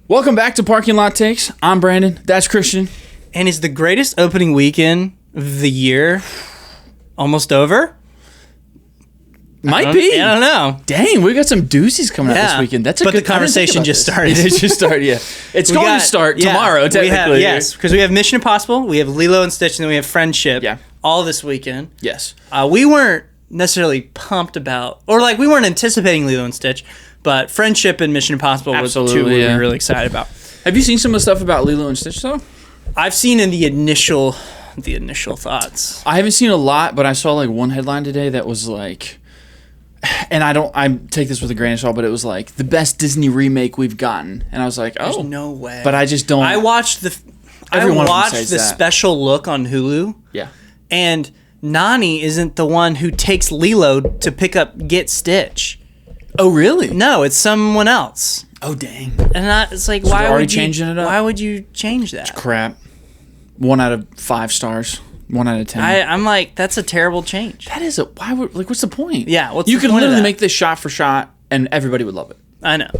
Welcome back to Parking Lot Takes. I'm Brandon. That's Christian. And is the greatest opening weekend of the year almost over? Might be. I don't know. Dang, we got some doozies coming out this weekend. That's a good. But the conversation just started. It just started. Yeah, it's going to start tomorrow. Technically, yes, because we have Mission Impossible, we have Lilo and Stitch, and then we have Friendship. Yeah, all this weekend. Yes, we weren't necessarily pumped about, or like we weren't anticipating Lilo and Stitch, but Friendship and Mission Impossible was the two we were really excited about. Have you seen some of the stuff about Lilo and Stitch though? I've seen in the initial thoughts. I haven't seen a lot, but I saw like one headline today that was like, and I take this with a grain of salt, but it was like the best Disney remake we've gotten, and I was like, there's no way. But I just don't. I watched the special look on Hulu. Yeah, and Nani isn't the one who takes Lilo to get Stitch. Oh really? No, it's someone else. Oh dang! And it's like, so why would you changing it up? Why would you change that? It's crap. 1 out of 5 stars. 1 out of 10. I'm like, that's a terrible change. That is what's the point? Yeah, you could literally make this shot for shot, and everybody would love it. I know.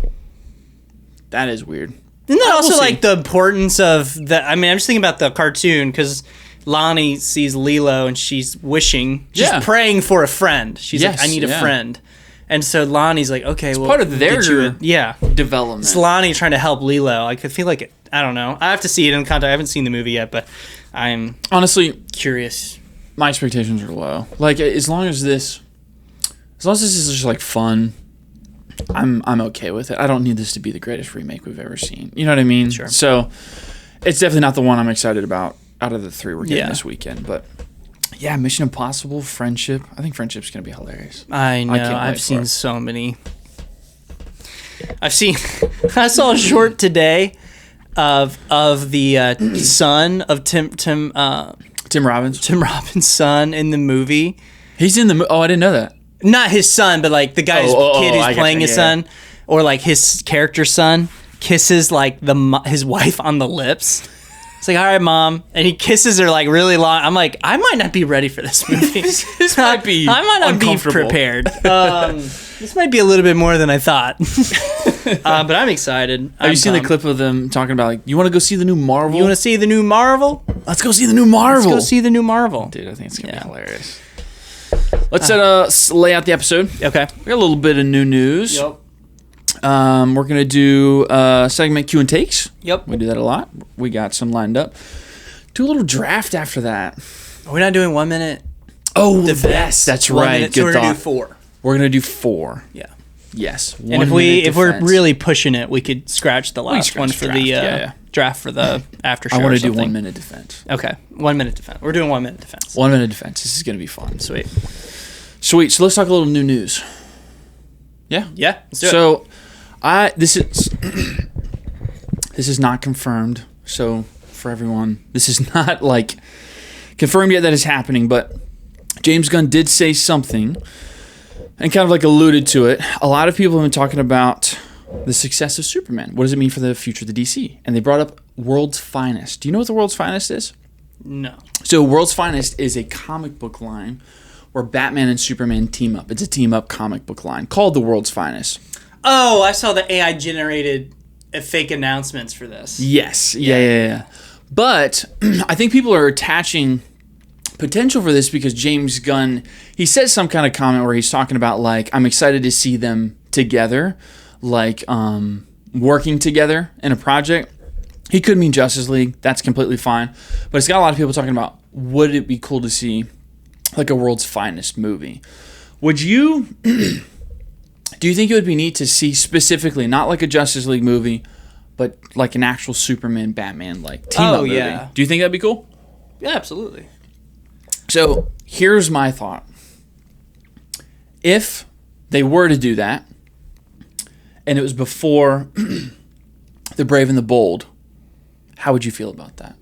That is weird. Isn't that also like the importance of the? I mean, I'm just thinking about the cartoon because Lonnie sees Lilo and she's wishing, she's praying for a friend. She's like, I need a friend. And so Lonnie's like, okay, it's part of their development. It's Lonnie trying to help Lilo. I could feel like I don't know. I have to see it in context. I haven't seen the movie yet, but I'm honestly curious. My expectations are low. Like as long as this is just like fun, I'm okay with it. I don't need this to be the greatest remake we've ever seen. You know what I mean? Sure. So it's definitely not the one I'm excited about out of the 3 we're getting this weekend, but. Yeah, Mission Impossible, Friendship. I think Friendship's going to be hilarious. I know. I've seen so many. I saw a short today of the son of Tim Robbins. Tim Robbins' son in the movie. He's in the movie. Oh, I didn't know that. Not his son, but like the guy's kid who's playing his son, or like his character's son kisses like his wife on the lips. It's like, all right, Mom. And he kisses her like really long. I'm like, I might not be ready for this movie. this might be I might not be prepared. This might be a little bit more than I thought. But I'm excited. Have you seen the clip of them talking about like, you want to go see the new Marvel? You want to see the new Marvel? Let's go see the new Marvel. Let's go see the new Marvel. Dude, I think it's going to be hilarious. Let's lay out the episode. Okay. We got a little bit of new news. Yep. We're going to do segment Q and Takes. Yep. We do that a lot. We got some lined up. Do a little draft after that. Are we not doing 1 minute? Oh, yes. That's right. Good so we're thought. Going to do 4. We're going to do 4. Yeah. Yes. And if we're really pushing it, we could scratch the last one for the draft for the after show. I want to do 1 minute defense. Okay. 1 minute defense. We're doing 1 minute defense. 1 minute defense. This is going to be fun. Sweet. So let's talk a little new news. Yeah? Yeah. Let's do it. This is not confirmed. So for everyone, this is not like confirmed yet that is happening, but James Gunn did say something and kind of like alluded to it. A lot of people have been talking about the success of Superman. What does it mean for the future of the DC? And they brought up World's Finest. Do you know what the World's Finest is? No. So World's Finest is a comic book line where Batman and Superman team up. It's a team-up comic book line called the World's Finest. Oh, I saw the AI generated fake announcements for this. Yes. Yeah. But I think people are attaching potential for this because James Gunn, he says some kind of comment where he's talking about like, I'm excited to see them together, like working together in a project. He could mean Justice League. That's completely fine. But it's got a lot of people talking about, would it be cool to see like a World's Finest movie? Would you... Do you think it would be neat to see specifically, not like a Justice League movie, but like an actual Superman, Batman like team-up movie? Yeah. Do you think that'd be cool? Yeah, absolutely. So here's my thought. If they were to do that, and it was before The Brave and the Bold, how would you feel about that?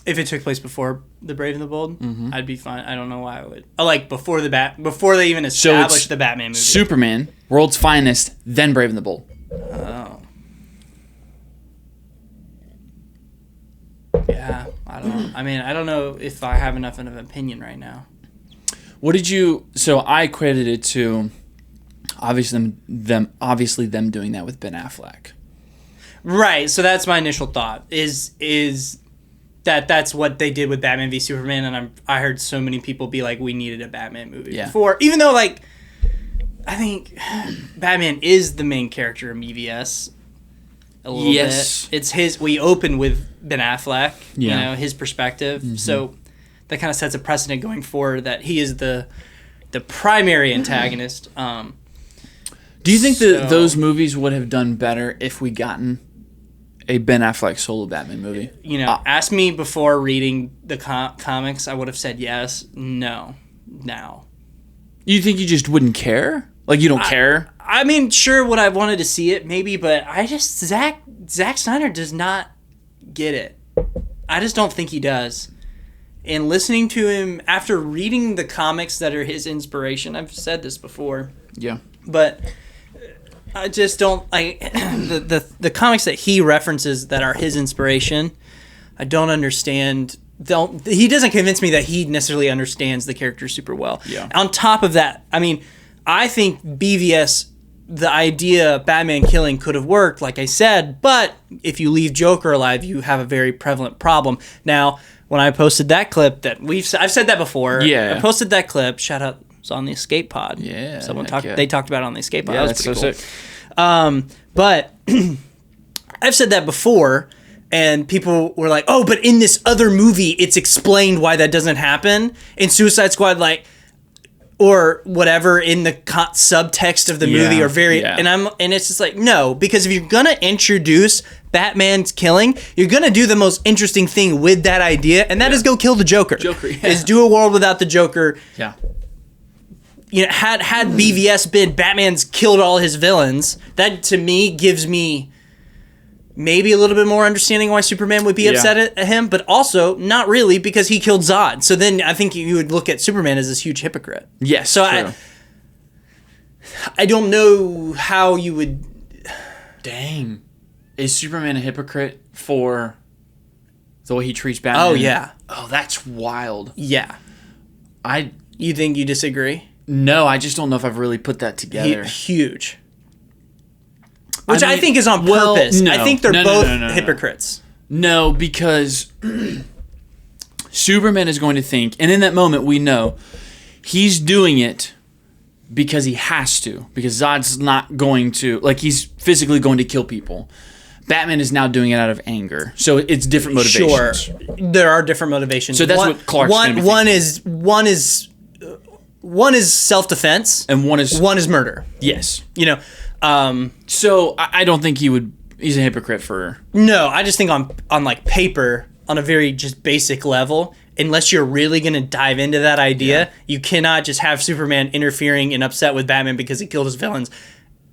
If it took place before The Brave and the Bold, I'd be fine. I don't know why I would. Like before they even established the Batman movie. Superman, World's Finest, then Brave and the Bold. Oh. Yeah, I don't know. I mean, I don't know if I have enough of an opinion right now. So I credited it to obviously them doing that with Ben Affleck. Right. So that's my initial thought. Is that's what they did with Batman v Superman, and I heard so many people be like, we needed a Batman movie before, even though like I think Batman is the main character in BVS. A little bit. It's his. We open with Ben Affleck. You know, his perspective. Mm-hmm. So that kind of sets a precedent going forward that he is the primary antagonist. Do you think that those movies would have done better if we gotten a Ben Affleck solo Batman movie? You know, ask me before reading the comics, I would have said yes. No. Now. You think you just wouldn't care? Like, you don't care? I mean, sure, would I have wanted to see it? Maybe, but I just... Zack Snyder does not get it. I just don't think he does. And listening to him, after reading the comics that are his inspiration, I've said this before. Yeah. But I just don't... the comics that he references that are his inspiration, I don't understand... He doesn't convince me that he necessarily understands the character super well. Yeah. On top of that, I mean... I think BVS, the idea of Batman killing could have worked, like I said, but if you leave Joker alive, you have a very prevalent problem. Now, when I posted that clip that I've said that before. Yeah. I posted that clip. Shout out, it was on the Escape Pod. Yeah. They talked about it on the Escape Pod. Yeah, that was pretty cool. Sick. But I've said that before, and people were like, "Oh, but in this other movie, it's explained why that doesn't happen." In Suicide Squad, like. Or whatever in the subtext of the movie and it's just like, no, because if you're gonna introduce Batman's killing, you're gonna do the most interesting thing with that idea, and that is go kill the Joker. Is do a world without the Joker. Yeah. You know, had BVS been Batman's killed all his villains, that to me gives me maybe a little bit more understanding why Superman would be upset at him, but also not really because he killed Zod. So then I think you would look at Superman as this huge hypocrite. Yes. So true. I don't know how you would. Dang, is Superman a hypocrite for the way he treats Batman? Oh yeah. Oh, that's wild. Yeah. You think you disagree? No, I just don't know if I've really put that together. Huge. Which I think is on purpose. No, I think they're both hypocrites. No, because Superman is going to think, and in that moment we know he's doing it because he has to. Because Zod's not going to, like, he's physically going to kill people. Batman is now doing it out of anger. So it's different motivations. Sure. There are different motivations. So that's what Clark's going to be one is self-defense. And one is murder. Yes. You know, so I don't think he's a hypocrite for... No, I just think on like paper, on a very just basic level, unless you're really going to dive into that idea, you cannot just have Superman interfering and upset with Batman because he killed his villains.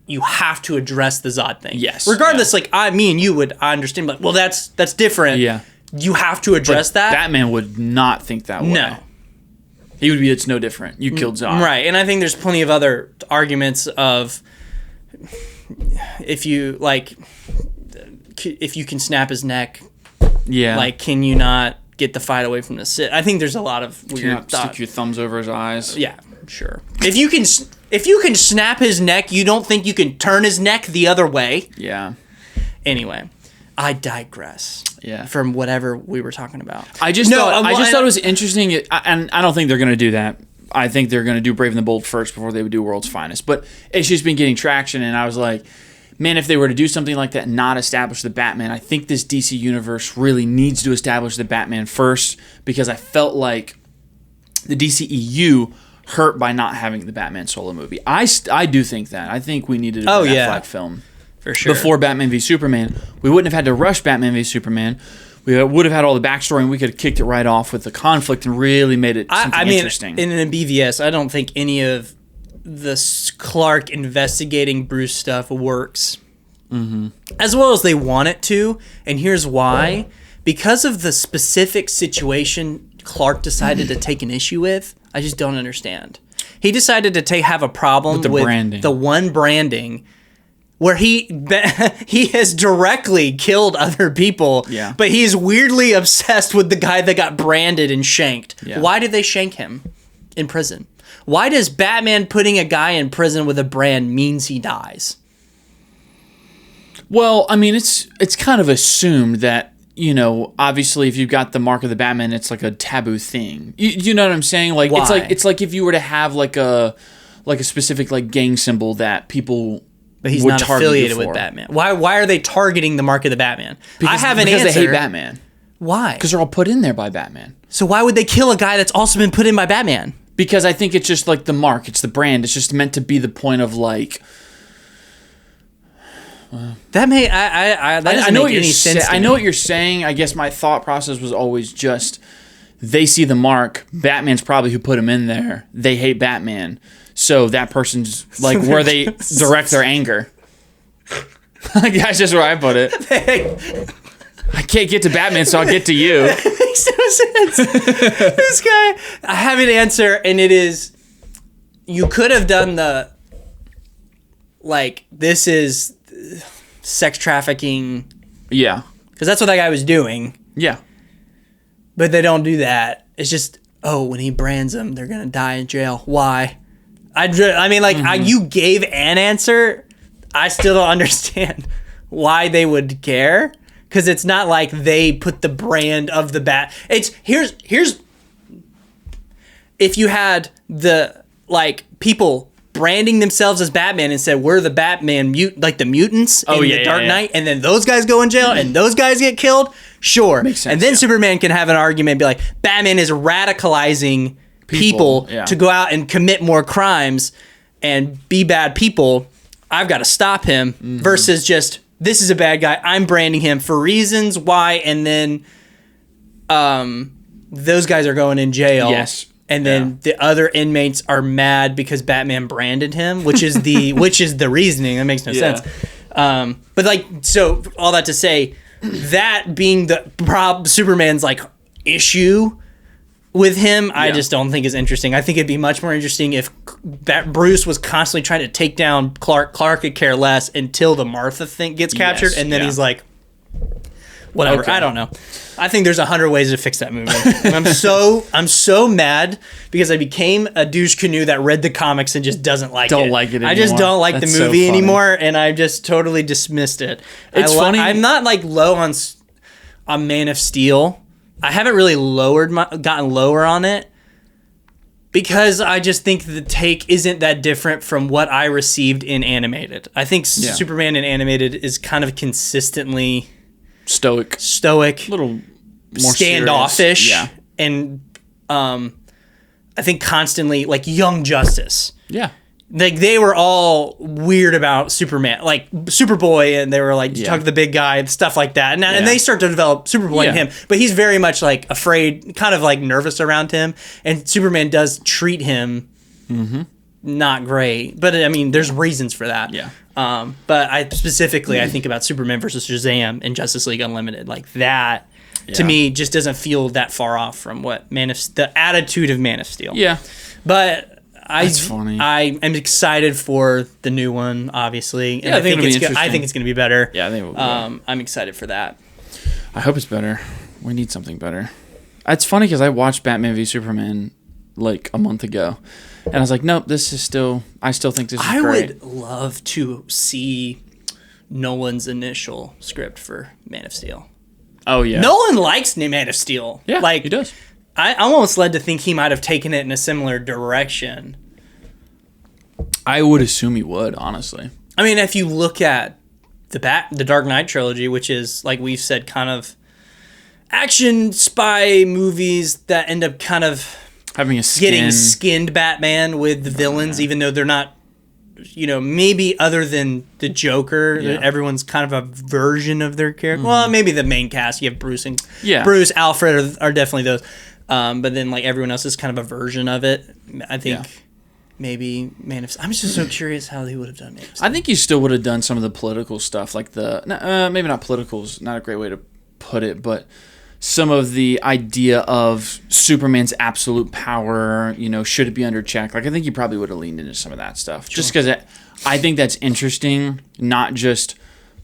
You have to address the Zod thing. Yes. Regardless, like me and you I understand, like, well, that's different. Yeah. You have to address that. Batman would not think that way. No. He would be, it's no different. You killed Zod. Right, and I think there's plenty of other arguments of... If you can snap his neck, like, can you not get the fight away from the Sith? I think there's a lot of weird stick your thumbs over his eyes. Yeah, sure. If you can snap his neck, you don't think you can turn his neck the other way? Yeah. Anyway, I digress. Yeah. From whatever we were talking about. I just thought it was interesting, and I don't think they're going to do that. I think they're going to do Brave and the Bold first before they would do World's Finest. But it's just been getting traction, and I was like, man, if they were to do something like that and not establish the Batman, I think this DC universe really needs to establish the Batman first, because I felt like the DCEU hurt by not having the Batman solo movie. I do think that. I think we needed a Ben Affleck film. For sure. Before Batman v Superman. We wouldn't have had to rush Batman v Superman. We would have had all the backstory, and we could have kicked it right off with the conflict and really made it something interesting. In the BVS, I don't think any of the Clark investigating Bruce stuff works as well as they want it to. And here's why. Because of the specific situation Clark decided to take an issue with, I just don't understand. He decided to have a problem with branding. The one branding where he has directly killed other people, but he's weirdly obsessed with the guy that got branded and shanked. Yeah. Why did they shank him in prison? Why does Batman putting a guy in prison with a brand means he dies? Well, I mean, it's kind of assumed that, you know, obviously if you've got the mark of the Batman, it's like a taboo thing. You know what I'm saying? Like, Why? it's like if you were to have like a specific like gang symbol that people But he's would not target affiliated you for. with Batman. Why are they targeting the mark of the Batman? I have an answer. Because they hate Batman. Why? Because they're all put in there by Batman. So why would they kill a guy that's also been put in by Batman? Because I think it's just like the mark. It's the brand. It's just meant to be the point of like... That may... that doesn't make any sense to me. I know what you're saying. I guess my thought process was always just... They see the mark. Batman's probably who put him in there. They hate Batman. So that person's like where they direct their anger. That's just where I put it. I can't get to Batman, so I'll get to you. That makes no sense. This guy... I have an answer, and it is... You could have done the... Like, this is sex trafficking. Yeah. Because that's what that guy was doing. Yeah. But they don't do that. It's just, oh, when he brands them, they're going to die in jail. Why? I mean, like, you gave an answer. I still don't understand why they would care. Because it's not like they put the brand of the bat. It's, here's, if you had the, like, people branding themselves as Batman and said, we're the Batman, like the mutants in the Dark Knight, and then those guys go in jail and those guys get killed, sure. Makes sense, and then Superman can have an argument and be like, Batman is radicalizing people to go out and commit more crimes and be bad people. I've got to stop him versus just, this is a bad guy. I'm branding him for reasons why, and then those guys are going in jail. Yes. And then the other inmates are mad because Batman branded him, which is the reasoning. That makes no sense. But like, so all that to say, that being the Superman's like issue with him, I just don't think is interesting. I think it'd be much more interesting if Bruce was constantly trying to take down Clark. Clark could care less until the Martha thing gets captured, and then he's like, whatever. Okay. I don't know. I think there's 100 ways to fix that movie. I'm so mad because I became a douche canoe that read the comics and just doesn't like it. Don't like it anymore. I just don't like That's the movie so funny. anymore, and I just totally dismissed it. It's funny. I'm not like low on Man of Steel. I haven't really gotten lower on it because I just think the take isn't that different from what I received in animated. I think Superman in animated is kind of consistently stoic, a little more standoffish, serious. And I think constantly like Young Justice. Yeah. Like they were all weird about Superman, like Superboy, and they were like, talk to the big guy, stuff like that. And they start to develop Superboy in him, but he's very much like afraid, kind of like nervous around him. And Superman does treat him not great, but I mean, there's reasons for that. Yeah. But I think about Superman versus Shazam and Justice League Unlimited, like that. To me, just doesn't feel that far off from what the attitude of Man of Steel. Yeah. But That's funny. I am excited for the new one, obviously. And I think it's going to be better. Yeah, I think it will be. I'm excited for that. I hope it's better. We need something better. It's funny because I watched Batman v Superman like a month ago, and I was like, nope, this is still. I still think this is great. I would love to see Nolan's initial script for Man of Steel. Oh yeah, Nolan likes Man of Steel. Yeah, like he does. I'm almost led to think he might have taken it in a similar direction. I would assume he would, honestly. I mean, if you look at the Dark Knight trilogy, which is, like we've said, kind of action spy movies that end up kind of having a skin. Getting skinned Batman with the villains, even though they're not, maybe other than the Joker, everyone's kind of a version of their character. Well, maybe the main cast, you have Bruce and Bruce, Alfred are definitely those. But then like everyone else is kind of a version of it. I think maybe Man of Steel. I'm just so curious how they would have done Man of Steel. I think you still would have done some of the political stuff, like maybe not political is not a great way to put it, but some of the idea of Superman's absolute power, should it be under check? Like I think you probably would have leaned into some of that stuff, just because I think that's interesting. Not just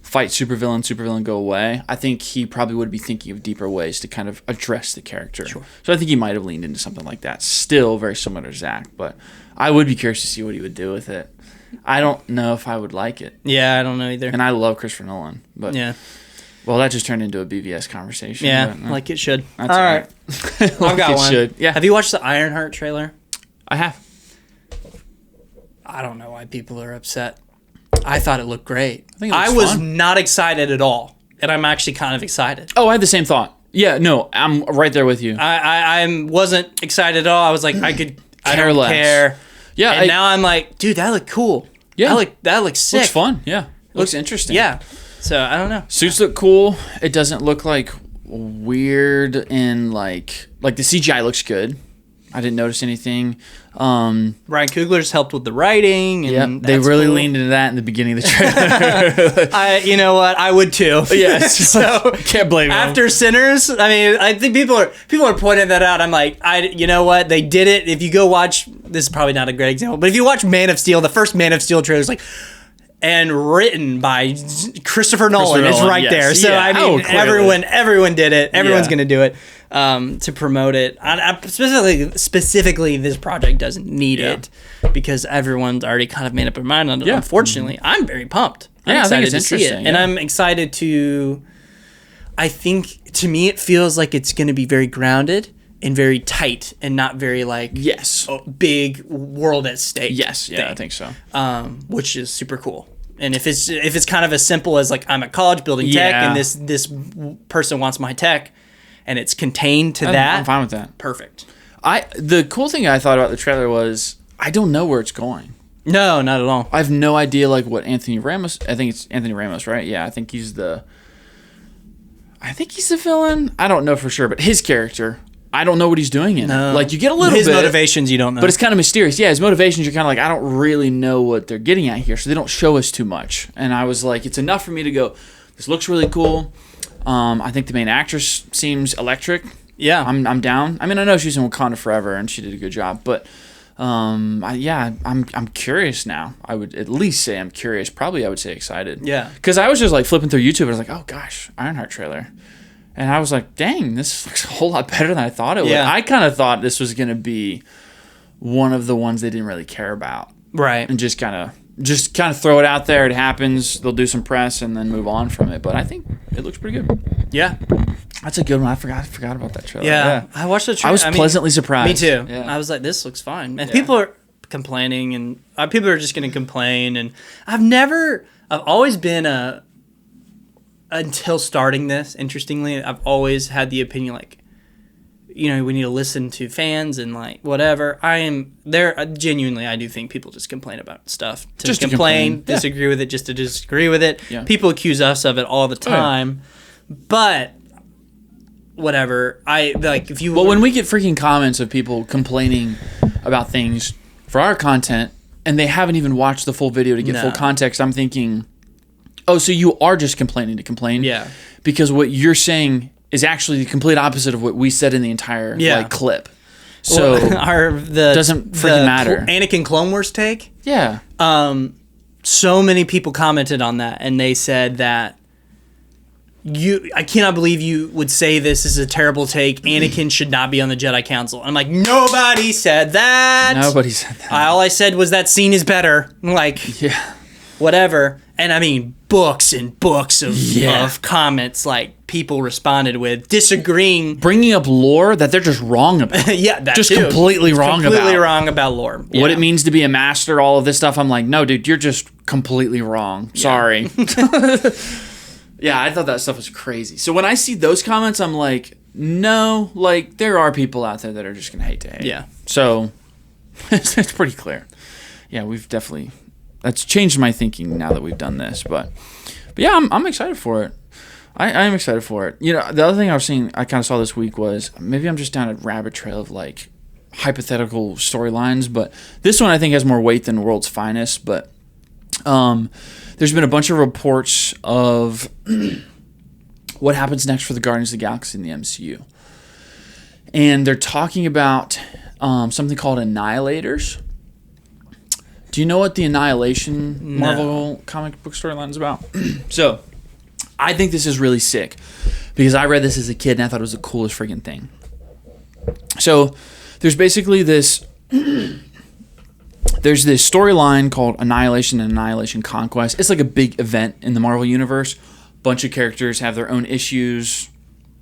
fight supervillain go away. I think he probably would be thinking of deeper ways to kind of address the character. Sure. So I think he might have leaned into something like that. Still very similar to Zach, but I would be curious to see what he would do with it. I don't know if I would like it. Yeah, I don't know either. And I love Christopher Nolan, but yeah. Well, that just turned into a BVS conversation. Yeah, but, like it should. That's all right. I've got one. Should. Yeah. Have you watched the Ironheart trailer? I have. I don't know why people are upset. I thought it looked great. I was not excited at all, and I'm actually kind of excited. Oh, I had the same thought. Yeah, no, I'm right there with you. I wasn't excited at all. I was like, I don't care. Yeah, and now I'm like, dude, that looked cool. Yeah, that looks sick. Looks fun. Yeah, looks interesting. Yeah. So I don't know. Suits look cool. It doesn't look like weird and like the CGI looks good. I didn't notice anything. Ryan Coogler's helped with the writing. And they really leaned into that in the beginning of the trailer. You know what? I would too. Yes. So can't blame them. After Sinners, I mean, I think people are pointing that out. I'm like, you know what? They did it. If you go watch, this is probably not a great example, but if you watch Man of Steel, the first Man of Steel trailer is like, and written by Christopher Nolan. It's right there. So I mean, everyone did it. Everyone's going to do it to promote it. Specifically, this project doesn't need it because everyone's already kind of made up their mind on it. Yeah. Unfortunately, I'm very pumped. I'm excited to see it, and I'm excited to. I think to me, it feels like it's going to be very grounded and very tight, and not very big world at stake. Yes, yeah, I think so. Which is super cool. And if it's kind of as simple as like I'm at college building tech, and this person wants my tech, and it's contained to that, I'm fine with that. Perfect. The cool thing I thought about the trailer was I don't know where it's going. No, not at all. I have no idea like what Anthony Ramos. I think it's Anthony Ramos, right? Yeah, I think he's the villain. I don't know for sure, but his character. I don't know what he's doing in it. Like, you get a little bit. His motivations, you don't know. But it's kind of mysterious. Yeah, his motivations, you're kind of like, I don't really know what they're getting at here, so they don't show us too much. And I was like, it's enough for me to go, this looks really cool. I think the main actress seems electric. Yeah. I'm down. I mean, I know she's in Wakanda Forever, and she did a good job. But, I'm curious now. I would at least say I'm curious. Probably I would say excited. Yeah. Because I was just, like, flipping through YouTube, and I was like, oh, gosh, Ironheart trailer. And I was like, dang, this looks a whole lot better than I thought it would. I kind of thought this was going to be one of the ones they didn't really care about. Right. And just kind of throw it out there. It happens. They'll do some press and then move on from it. But I think it looks pretty good. Yeah. That's a good one. I forgot about that trailer. Yeah. I watched the trailer. I was pleasantly surprised. Me too. Yeah. I was like, this looks fine. And people are complaining, and people are just going to complain. And I've always been until starting this, interestingly, I've always had the opinion, like, you know, we need to listen to fans and, like, whatever. Genuinely, I do think people just complain about stuff. Just complain, disagree with it, just to disagree with it. Yeah. People accuse us of it all the time. But, whatever. When we get freaking comments of people complaining about things for our content, and they haven't even watched the full video to get full context, I'm thinking, oh, so you are just complaining to complain? Yeah. Because what you're saying is actually the complete opposite of what we said in the entire clip. So doesn't freaking matter. Anakin Clone Wars take? Yeah. So many people commented on that, and they said that I cannot believe you would say this is a terrible take. Anakin should not be on the Jedi Council. I'm like, nobody said that. Nobody said that. All I said was that scene is better. Like, whatever. And I mean, books and books of comments, like, people responded with disagreeing, bringing up lore that they're just wrong about. Completely wrong about lore. What it means to be a master, all of this stuff. I'm like, no, dude, you're just completely wrong. Sorry. Yeah, I thought that stuff was crazy. So when I see those comments, I'm like, no, like, there are people out there that are just gonna hate to hate. Yeah. So it's pretty clear. Yeah, that's changed my thinking now that we've done this, but yeah, I'm excited for it. I am excited for it. You know, the other thing I kind of saw this week was, maybe I'm just down a rabbit trail of, like, hypothetical storylines, but this one I think has more weight than World's Finest. But there's been a bunch of reports of what happens next for the Guardians of the Galaxy in the MCU, and they're talking about something called Annihilators. Do you know what the Annihilation Marvel comic book storyline is about? So, I think this is really sick because I read this as a kid and I thought it was the coolest freaking thing. So, there's basically this there's this storyline called Annihilation and Annihilation Conquest. It's like a big event in the Marvel Universe. Bunch of characters have their own issues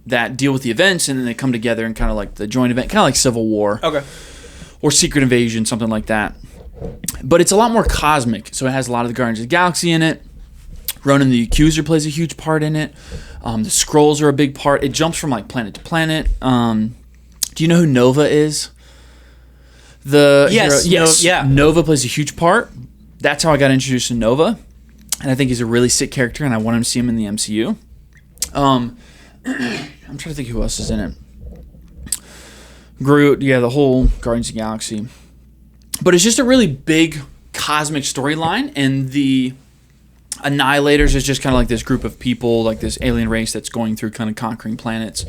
that deal with the events, and then they come together in kind of like the joint event, kind of like Civil War. Okay. Or Secret Invasion, something like that. But it's a lot more cosmic, so it has a lot of the Guardians of the Galaxy in it. Ronan the Accuser plays a huge part in it. The Skrulls are a big part. It jumps from like planet to planet. Do you know who Nova is? Yes. Yeah. Nova plays a huge part. That's how I got introduced to Nova. And I think he's a really sick character, and I want to see him in the MCU. I'm trying to think who else is in it. Groot, the whole Guardians of the Galaxy. But it's just a really big cosmic storyline, and the Annihilators is just kind of like this group of people, like this alien race that's going through kind of conquering planets.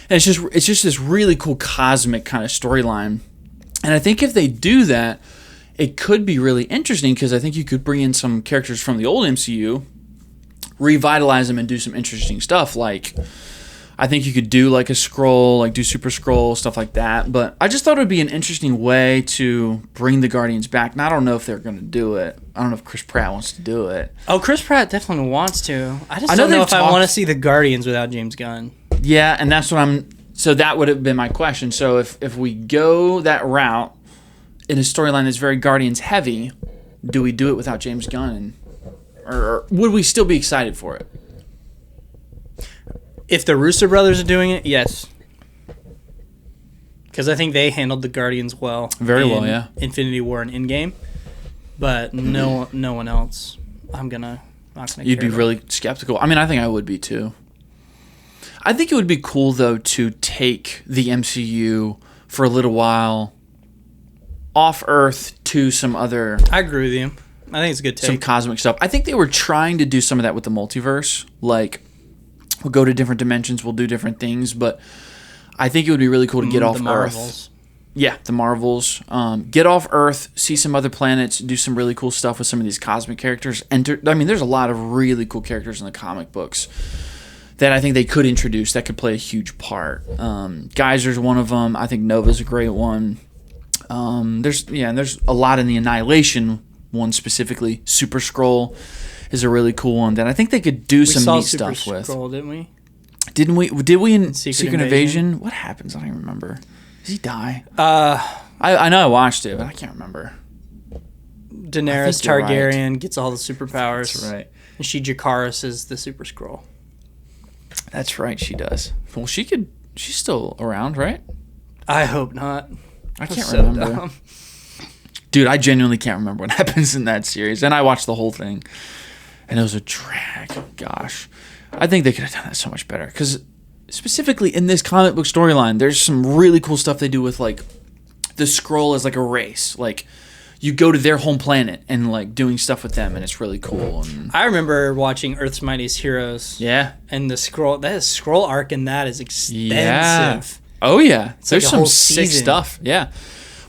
And it's just this really cool cosmic kind of storyline. And I think if they do that, it could be really interesting, because I think you could bring in some characters from the old MCU, revitalize them, and do some interesting stuff. Like, I think you could do like a Skrull, like do Super Skrull, stuff like that. But I just thought it would be an interesting way to bring the Guardians back. And I don't know if they're going to do it. I don't know if Chris Pratt wants to do it. Oh, Chris Pratt definitely wants to. I don't know if I want to see the Guardians without James Gunn. Yeah, and that's what so that would have been my question. So if we go that route in a storyline that's very Guardians heavy, do we do it without James Gunn? Or would we still be excited for it? If the Russo brothers are doing it, yes. Because I think they handled the Guardians well. Very well, yeah. Infinity War and Endgame. But no one else. Not gonna You'd be really skeptical. I mean, I think I would be too. I think it would be cool, though, to take the MCU for a little while off Earth to some other... I agree with you. I think it's a good take. Some cosmic stuff. I think they were trying to do some of that with the multiverse. Like, we'll go to different dimensions, we'll do different things, but I think it would be really cool to get off Earth. Yeah, the Marvels. Get off Earth, see some other planets, do some really cool stuff with some of these cosmic characters. There's a lot of really cool characters in the comic books that I think they could introduce that could play a huge part. Geyser's one of them. I think Nova's a great one. There's a lot in the Annihilation one specifically. Super Skrull is a really cool one that I think they could do some neat stuff with. Skrull, didn't we? Did we in Secret Invasion? What happens? I don't even remember. Does he die? I know I watched it, but I can't remember. Daenerys Targaryen gets all the superpowers. That's right. And she Jakaris is the Super Skrull. That's right, she does. Well, she's still around, right? I hope not. I can't remember. Dumb. Dude, I genuinely can't remember what happens in that series. And I watched the whole thing, and it was a drag. Gosh. I think they could have done that so much better. Because specifically in this comic book storyline, there's some really cool stuff they do with, like, the Skrull as, like, a race. Like, you go to their home planet and, like, doing stuff with them, and it's really cool. And I remember watching Earth's Mightiest Heroes. Yeah. And the Skrull arc in that is extensive. Yeah. Oh, yeah. There's like some sick stuff. Yeah.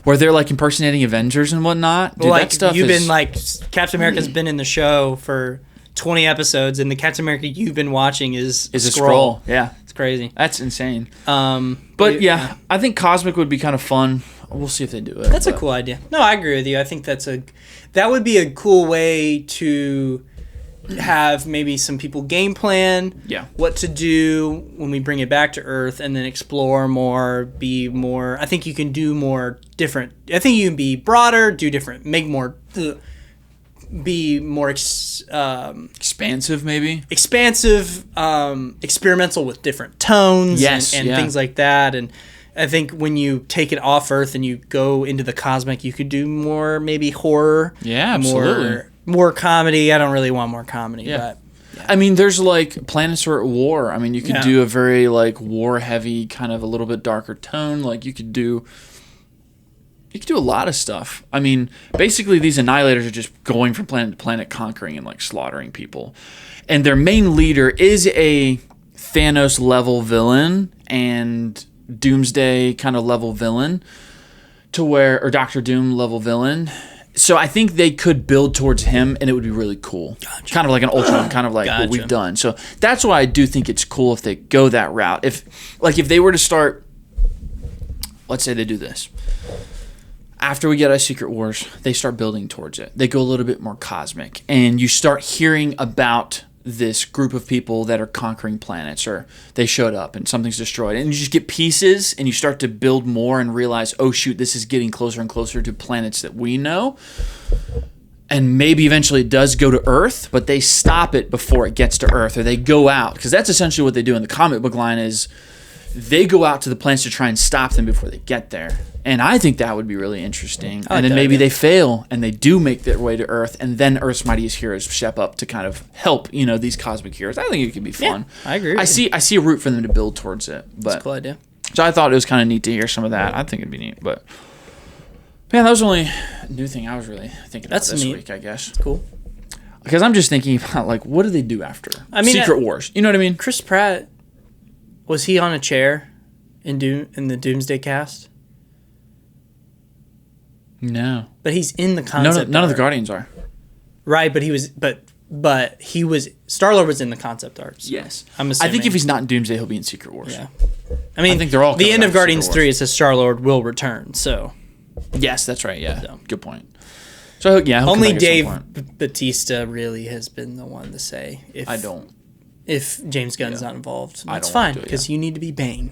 Where they're, like, impersonating Avengers and whatnot. Dude, like, that stuff Captain America's been in the show for 20 episodes, and the Captain America you've been watching is a Skrull. Yeah. It's crazy. That's insane. But, yeah, I think Cosmic would be kind of fun. We'll see if they do it. That's a cool idea. No, I agree with you. I think that would be a cool way to have maybe some people game plan what to do when we bring it back to Earth, and then explore more, be more. I think you can do more different. I think you can be broader, do different, make more, be more expansive, maybe expansive, experimental with different tones, and things like that. And I think when you take it off Earth and you go into the cosmic, you could do more, maybe horror. Yeah, absolutely. More comedy. I don't really want more comedy, but I mean, there's like planets are at war. I mean, you could do a very like war heavy, kind of a little bit darker tone. Like you could do a lot of stuff. I mean, basically these Annihilators are just going from planet to planet, conquering and like slaughtering people. And their main leader is a Thanos level villain and Doomsday kind of level villain, or Doctor Doom level villain. So I think they could build towards him, and it would be really cool. Gotcha. Kind of like an Ultron, kind of like what we've done. So that's why I do think it's cool if they go that route. If they were to start, let's say they do this. after we get out of Secret Wars, they start building towards it. They go a little bit more cosmic. And you start hearing about this group of people that are conquering planets, or they showed up and something's destroyed. And you just get pieces and you start to build more and realize, oh, shoot, this is getting closer and closer to planets that we know. And maybe eventually it does go to Earth, but they stop it before it gets to Earth, or they go out. Because that's essentially what they do in the comic book line is they go out to the planets to try and stop them before they get there. And I think that would be really interesting. And then maybe they fail and they do make their way to Earth, and then Earth's mightiest heroes step up to kind of help, these cosmic heroes. I think it could be fun. Yeah, I agree. I see a route for them to build towards it. But, that's a cool idea. So I thought it was kind of neat to hear some of that. I think it'd be neat. But man, that was the only new thing I was really thinking about this week, I guess. That's cool. Because I'm just thinking about, like, what do they do after Secret Wars? You know what I mean? Chris Pratt, was he on a chair in the Doomsday cast? No. But he's in the concept none of the Guardians are. Right, but he was Star-Lord was in the concept arts. Yes. I'm assuming. I think if he's not in Doomsday, he'll be in Secret Wars. Yeah. I think they're all the end of Guardians 3 it says Star-Lord will return, so. Yes, that's right, yeah. So. Good point. So, yeah. Only Dave Bautista really has been the one to say if James Gunn's not involved. That's fine, because you need to be Bane.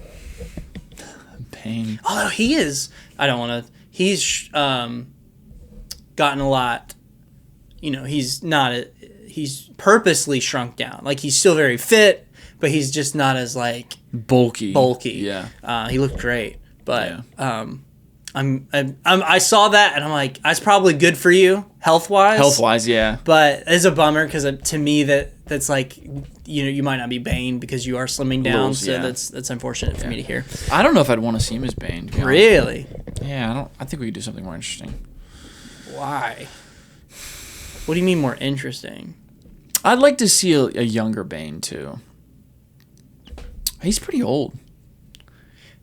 Bane. Although he is, I don't want to. He's gotten a lot. He's purposely shrunk down. Like, he's still very fit, but he's just not as like bulky. Yeah. He looked great, but I saw that and I'm like, that's probably good for you health wise. Yeah. But it's a bummer because to me that's like, you might not be Bane because you are slimming down. That's unfortunate for me to hear. I don't know if I'd want to see him as Bane. Really? Yeah, I think we could do something more interesting. Why? What do you mean more interesting? I'd like to see a younger Bane too. He's pretty old.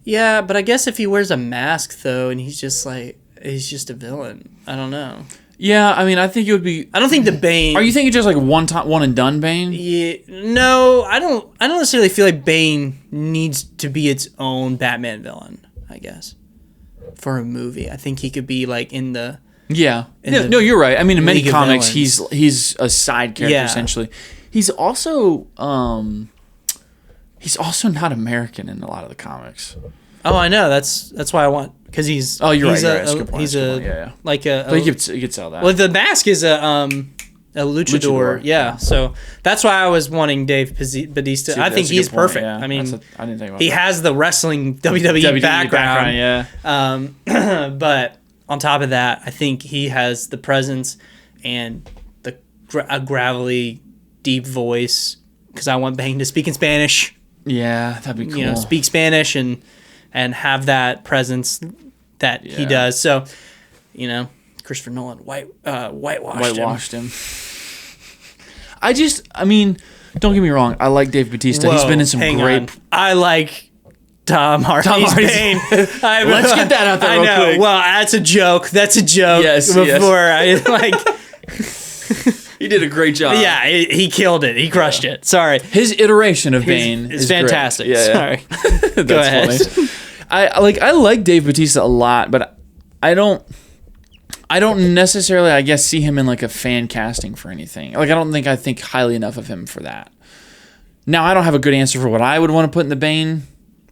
Yeah, but I guess if he wears a mask though, and he's just a villain. I don't know. Yeah, I mean, I think it would be. I don't think the Bane. Are you thinking just like one and done Bane? Yeah, no, I don't necessarily feel like Bane needs to be its own Batman villain. I guess for a movie, I think he could be like in the. Yeah. No, you're right. I mean, in many comics, he's a side character essentially. He's also not American in a lot of the comics. Oh, I know. That's why I want because he's. Oh, you're right. That's a good point. He's like a. But you could sell that. Well, the mask is a luchador. Yeah. So that's why I was wanting Dave Bautista. I think he's perfect. Yeah. I mean, I didn't think about he has the wrestling WWE background. Yeah. But on top of that, I think he has the presence and a gravelly, deep voice because I want Bane to speak in Spanish. Yeah, that'd be cool. Speak Spanish and have that presence that he does. So, Christopher Nolan whitewashed him. I mean, don't get me wrong. I like Dave Bautista. He's been in some great. I like Tom Hardy's Bane. Let's get that out there real quick. Well, that's a joke. Yes. He did a great job. Yeah, he killed it. He crushed it. Sorry. His iteration of Bane is fantastic. Great. Yeah. Sorry. That's Go ahead. Funny. I like Dave Bautista a lot, but I don't necessarily, I guess, see him in like a fan casting for anything. Like, I think highly enough of him for that. Now, I don't have a good answer for what I would want to put in the Bane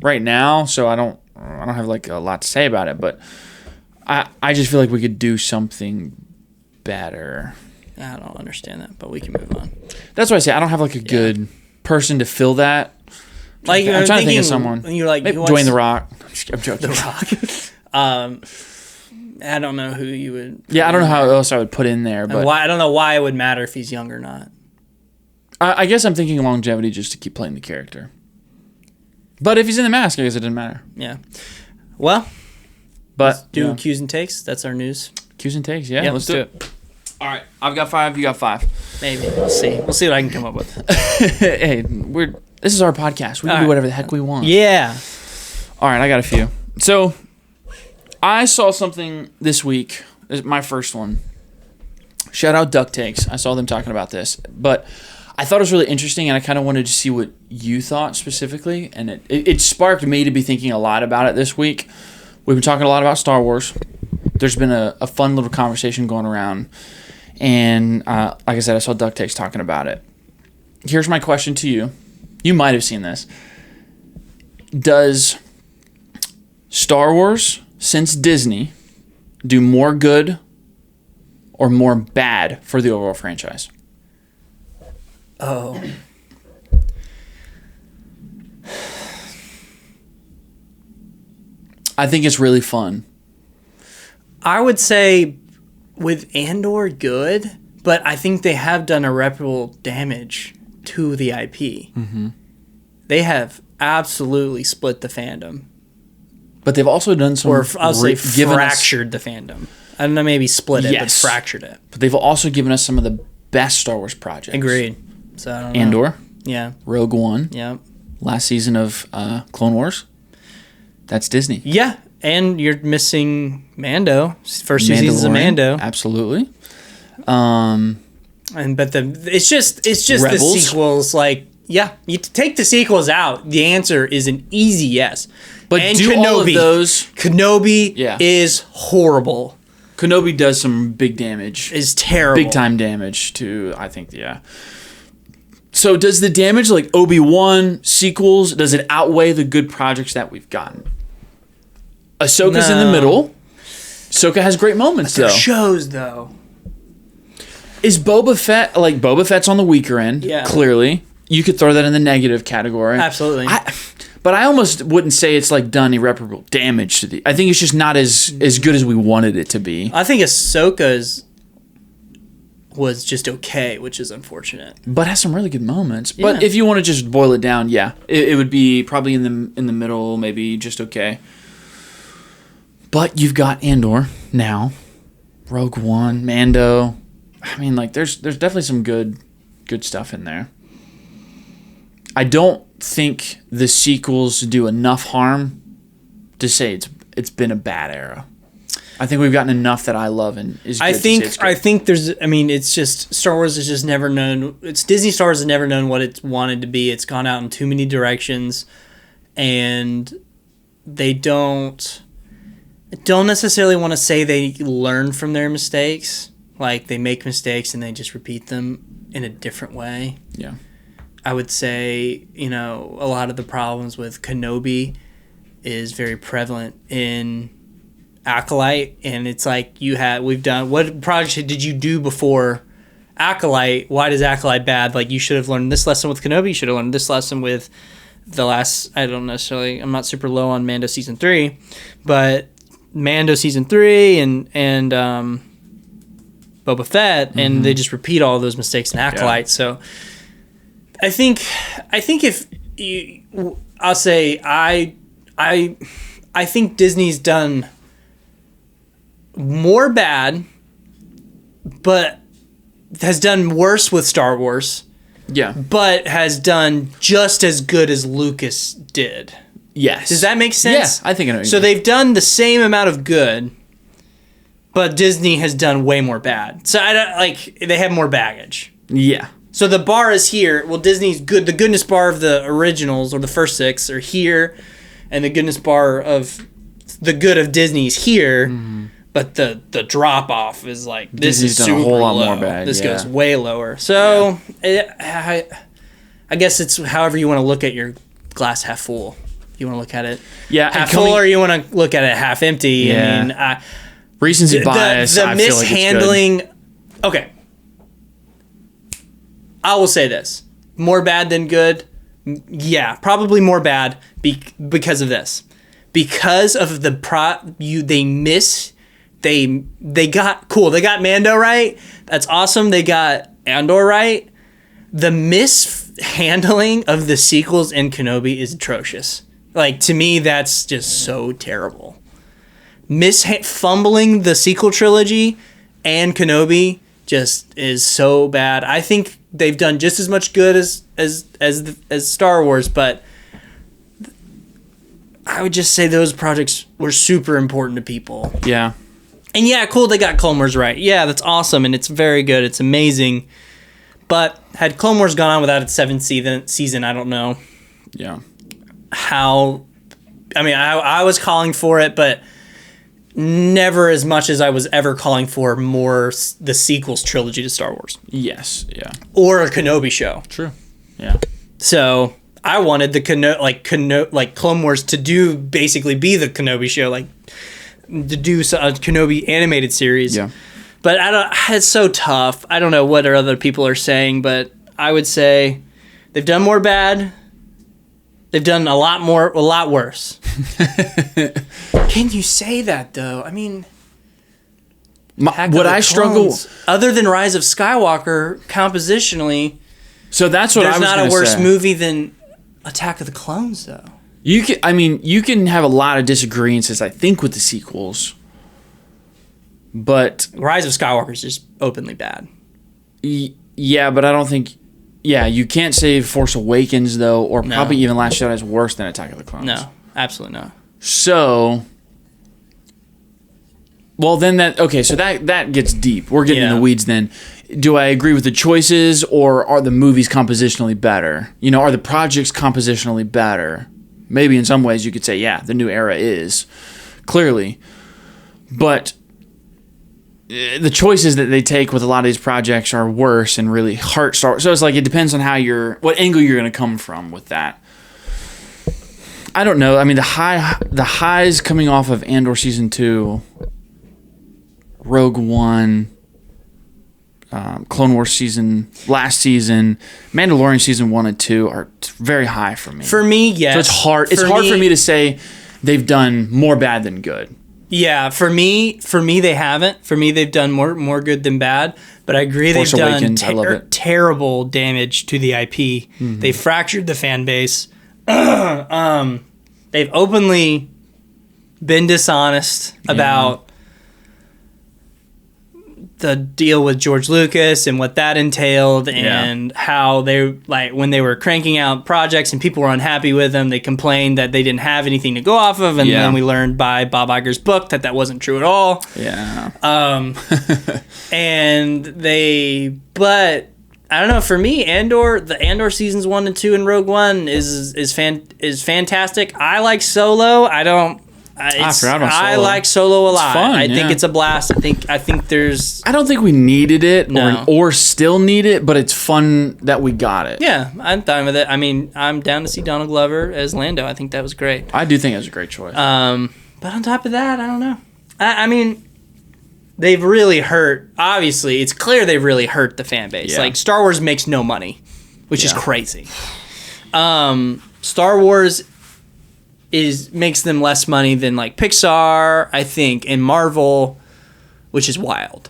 right now, so I don't have like a lot to say about it, but I just feel like we could do something better. I don't understand that, but we can move on. That's why I say I don't have like a good person to fill that. Like, I'm trying to think of someone. You're like maybe Dwayne The Rock. I'm joking. The Rock. I don't know who you would. Yeah, I don't know how else I would put in there, but I don't know why it would matter if he's young or not. I guess I'm thinking longevity just to keep playing the character. But if he's in the mask, I guess it doesn't matter. Yeah. Well, let's do Q's and takes. That's our news. Q's and takes. Yeah, let's do it. All right, I've got 5. You got 5. Maybe we'll see. We'll see what I can come up with. Hey, this is our podcast. We can do whatever the heck we want. Yeah. All right, I got a few. So, I saw something this week. This is my first one. Shout out Duck Takes. I saw them talking about this, but I thought it was really interesting, and I kind of wanted to see what you thought specifically, and it sparked me to be thinking a lot about it this week. We've been talking a lot about Star Wars, there's been a fun little conversation going around, and like I said, I saw Duck Takes talking about it. Here's my question to you. You might have seen this. Does Star Wars, since Disney, do more good or more bad for the overall franchise? Oh. I think it's really fun. I would say with Andor, good, but I think they have done irreparable damage to the IP. Mm-hmm. They have absolutely split the fandom. But they've also done some... Or I'll say fractured the fandom. I don't know, maybe split it, but fractured it. But they've also given us some of the best Star Wars projects. Agreed. So I don't know. Andor. Yeah. Rogue One. Yeah. Last season of Clone Wars. That's Disney. Yeah. And you're missing Mando. First 2 seasons of Mando. Absolutely. It's just the sequels. Like, yeah, you take the sequels out. The answer is an easy yes. But and do Kenobi, all of those? Kenobi is horrible. Kenobi does some big damage. Is terrible. Big time damage to, I think, yeah. So does the damage, like Obi-Wan sequels, does it outweigh the good projects that we've gotten? Ahsoka's in the middle. Ahsoka has great moments, though. Shows, though. Is Boba Fett, like, Boba Fett's on the weaker end, clearly. You could throw that in the negative category. Absolutely. But I almost wouldn't say it's, like, done irreparable damage to the... I think it's just not as good as we wanted it to be. I think Ahsoka's was just okay, which is unfortunate. But has some really good moments. Yeah. But if you want to just boil it down, it would be probably in the middle, maybe just okay. But you've got Andor now, Rogue One, Mando. I mean, like, there's definitely some good stuff in there. I don't think the sequels do enough harm to say it's been a bad era. I think we've gotten enough that I love and is good. I think there's. I mean, it's just Star Wars has just never known. It's Disney Star Wars has never known what it's wanted to be. It's gone out in too many directions, and they don't necessarily want to say they learn from their mistakes. Like, they make mistakes and they just repeat them in a different way. Yeah. I would say, a lot of the problems with Kenobi is very prevalent in Acolyte, and it's like what project did you do before Acolyte? Why does Acolyte bad? Like, you should have learned this lesson with Kenobi, you should have learned this lesson with the last, I'm not super low on Mando season 3, but Mando season 3 and Boba Fett, and they just repeat all of those mistakes in Acolyte. So I think if you, I'll say I think Disney's done more bad, but has done worse with Star Wars. Yeah. But has done just as good as Lucas did. Yes. Does that make sense? Yeah, I think I know. So they've done the same amount of good, but Disney has done way more bad. So they have more baggage. Yeah. So the bar is here. Well, Disney's good. The goodness bar of the originals or the first 6 are here, and the goodness bar of the good of Disney's here. Mm-hmm. But the drop off is like this Disney's is done super a whole lot low. more bad. This goes way lower. So I guess it's however you want to look at your glass half full. You want to look at it half full, or you want to look at it half empty. Yeah. I mean, recency bias. The I mishandling. Feel like it's good. Okay, I will say this: more bad than good. Yeah, probably more bad because of this. Because of the They got cool. They got Mando right. That's awesome. They got Andor right. The mishandling of the sequels in Kenobi is atrocious. Like, to me, that's just so terrible. Fumbling the sequel trilogy and Kenobi just is so bad. I think they've done just as much good as Star Wars, but I would just say those projects were super important to people. Yeah. And yeah, cool, they got Clone Wars right. Yeah, that's awesome, and it's very good. It's amazing. But had Clone Wars gone on without its 7th season, I don't know. Yeah. How... I mean, I was calling for it, but never as much as I was ever calling for more the sequels trilogy to Star Wars. Yes, yeah. Or a Kenobi show. True. Yeah. So I wanted the Clone Wars to basically be the Kenobi show, like to do a Kenobi animated series. Yeah. But it's so tough. I don't know what other people are saying, but I would say they've done more bad. They've done a lot worse. Can you say that though? I mean, what I struggle, other than Rise of Skywalker, compositionally. So that's what I was going to say. There's not a worse movie than Attack of the Clones, though. You can have a lot of disagreements, I think, with the sequels, but Rise of Skywalker is just openly bad. Yeah, but I don't think. Yeah, you can't say Force Awakens though, or probably even Last Jedi is worse than Attack of the Clones. No, absolutely not. So, well then so that gets deep. We're getting in the weeds then. Do I agree with the choices, or are the movies compositionally better? Are the projects compositionally better? Maybe in some ways you could say, yeah, the new era is, clearly. But the choices that they take with a lot of these projects are worse and really heart Star Wars. So it's like it depends on what angle you're going to come from with that. I don't know. I mean, the highs coming off of Andor Season 2, Rogue One, Clone Wars last season, Mandalorian Season 1 and 2 are very high for me. For me, yes. So it's hard. It's hard for me to say they've done more bad than good. Yeah, for me, they haven't. For me, they've done more good than bad. But I agree, Force they've Awakens, done terrible damage to the IP. Mm-hmm. They fractured the fan base. They've openly been dishonest about the deal with George Lucas and what that entailed, and how they, like, when they were cranking out projects and people were unhappy with them, they complained that they didn't have anything to go off of, and then we learned by Bob Iger's book that wasn't true at all. Yeah. But I don't know, for me, the Andor seasons 1 and 2 and Rogue One is fantastic. I like Solo. I like Solo a lot. Fun, I think it's a blast. I think there's. I don't think we needed it or still need it, but it's fun that we got it. Yeah, I'm fine with it. I mean, I'm down to see Donald Glover as Lando. I think that was great. I do think it was a great choice. But on top of that, I don't know. I mean, they've really hurt. Obviously, it's clear they've really hurt the fan base. Yeah. Like, Star Wars makes no money, which is crazy. Star Wars makes them less money than like Pixar, I think, and Marvel, which is wild.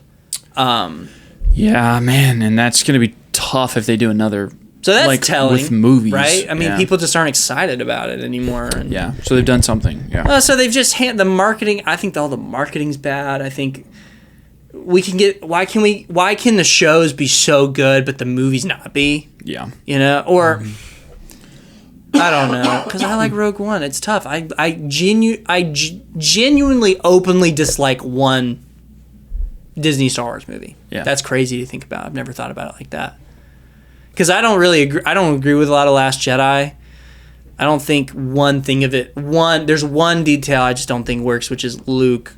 Yeah, man, and that's gonna be tough if they do another. So that's telling with movies, right? I mean, people just aren't excited about it anime. Yeah, so they've done something. Yeah. So they've just the marketing. I think all the marketing's bad. I think we can get. Why can the shows be so good but the movies not be? Yeah. Or. I don't know, because I like Rogue One. It's tough. I genuinely, openly dislike one Disney Star Wars movie. Yeah. That's crazy to think about. I've never thought about it like that. Because I don't really agree. I don't agree with a lot of Last Jedi. I don't think one thing of it. There's one detail I just don't think works, which is Luke,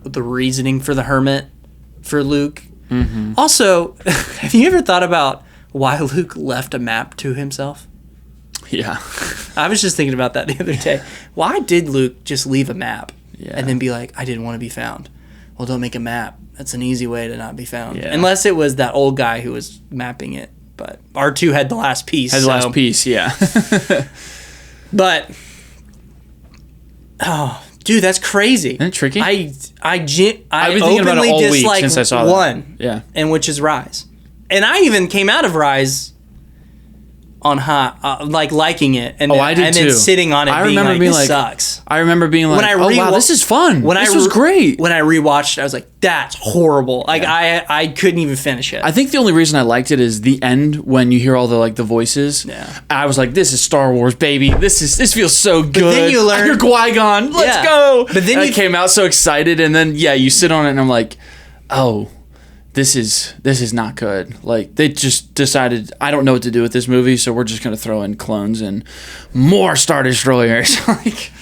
the reasoning for the hermit for Luke. Mm-hmm. Also, have you ever thought about why Luke left a map to himself? Yeah. I was just thinking about that the other day. Why did Luke just leave a map and then be like, I didn't want to be found? Well, don't make a map. That's an easy way to not be found. Yeah. Unless it was that old guy who was mapping it. But R2 had the last piece. Last piece, yeah. But, oh, dude, that's crazy. Isn't it tricky? I I've been thinking about it all week since I saw one. That. Yeah. And which is Rise. And I even came out of Rise on hot, liking it, and I did too. Then sitting on it, being like, sucks. I remember being like, wow, this is fun. This was great. When I rewatched it, I was like, that's horrible. Like, I couldn't even finish it. I think the only reason I liked it is the end when you hear all the voices. Yeah. I was like, this is Star Wars, baby. This feels so good. But then you learn, I hear Qui-Gon. Let's go. But then I came out so excited, and then you sit on it, and I'm like, oh. This is not good. Like, they just decided, I don't know what to do with this movie, so we're just gonna throw in clones and more Star Destroyers. Like,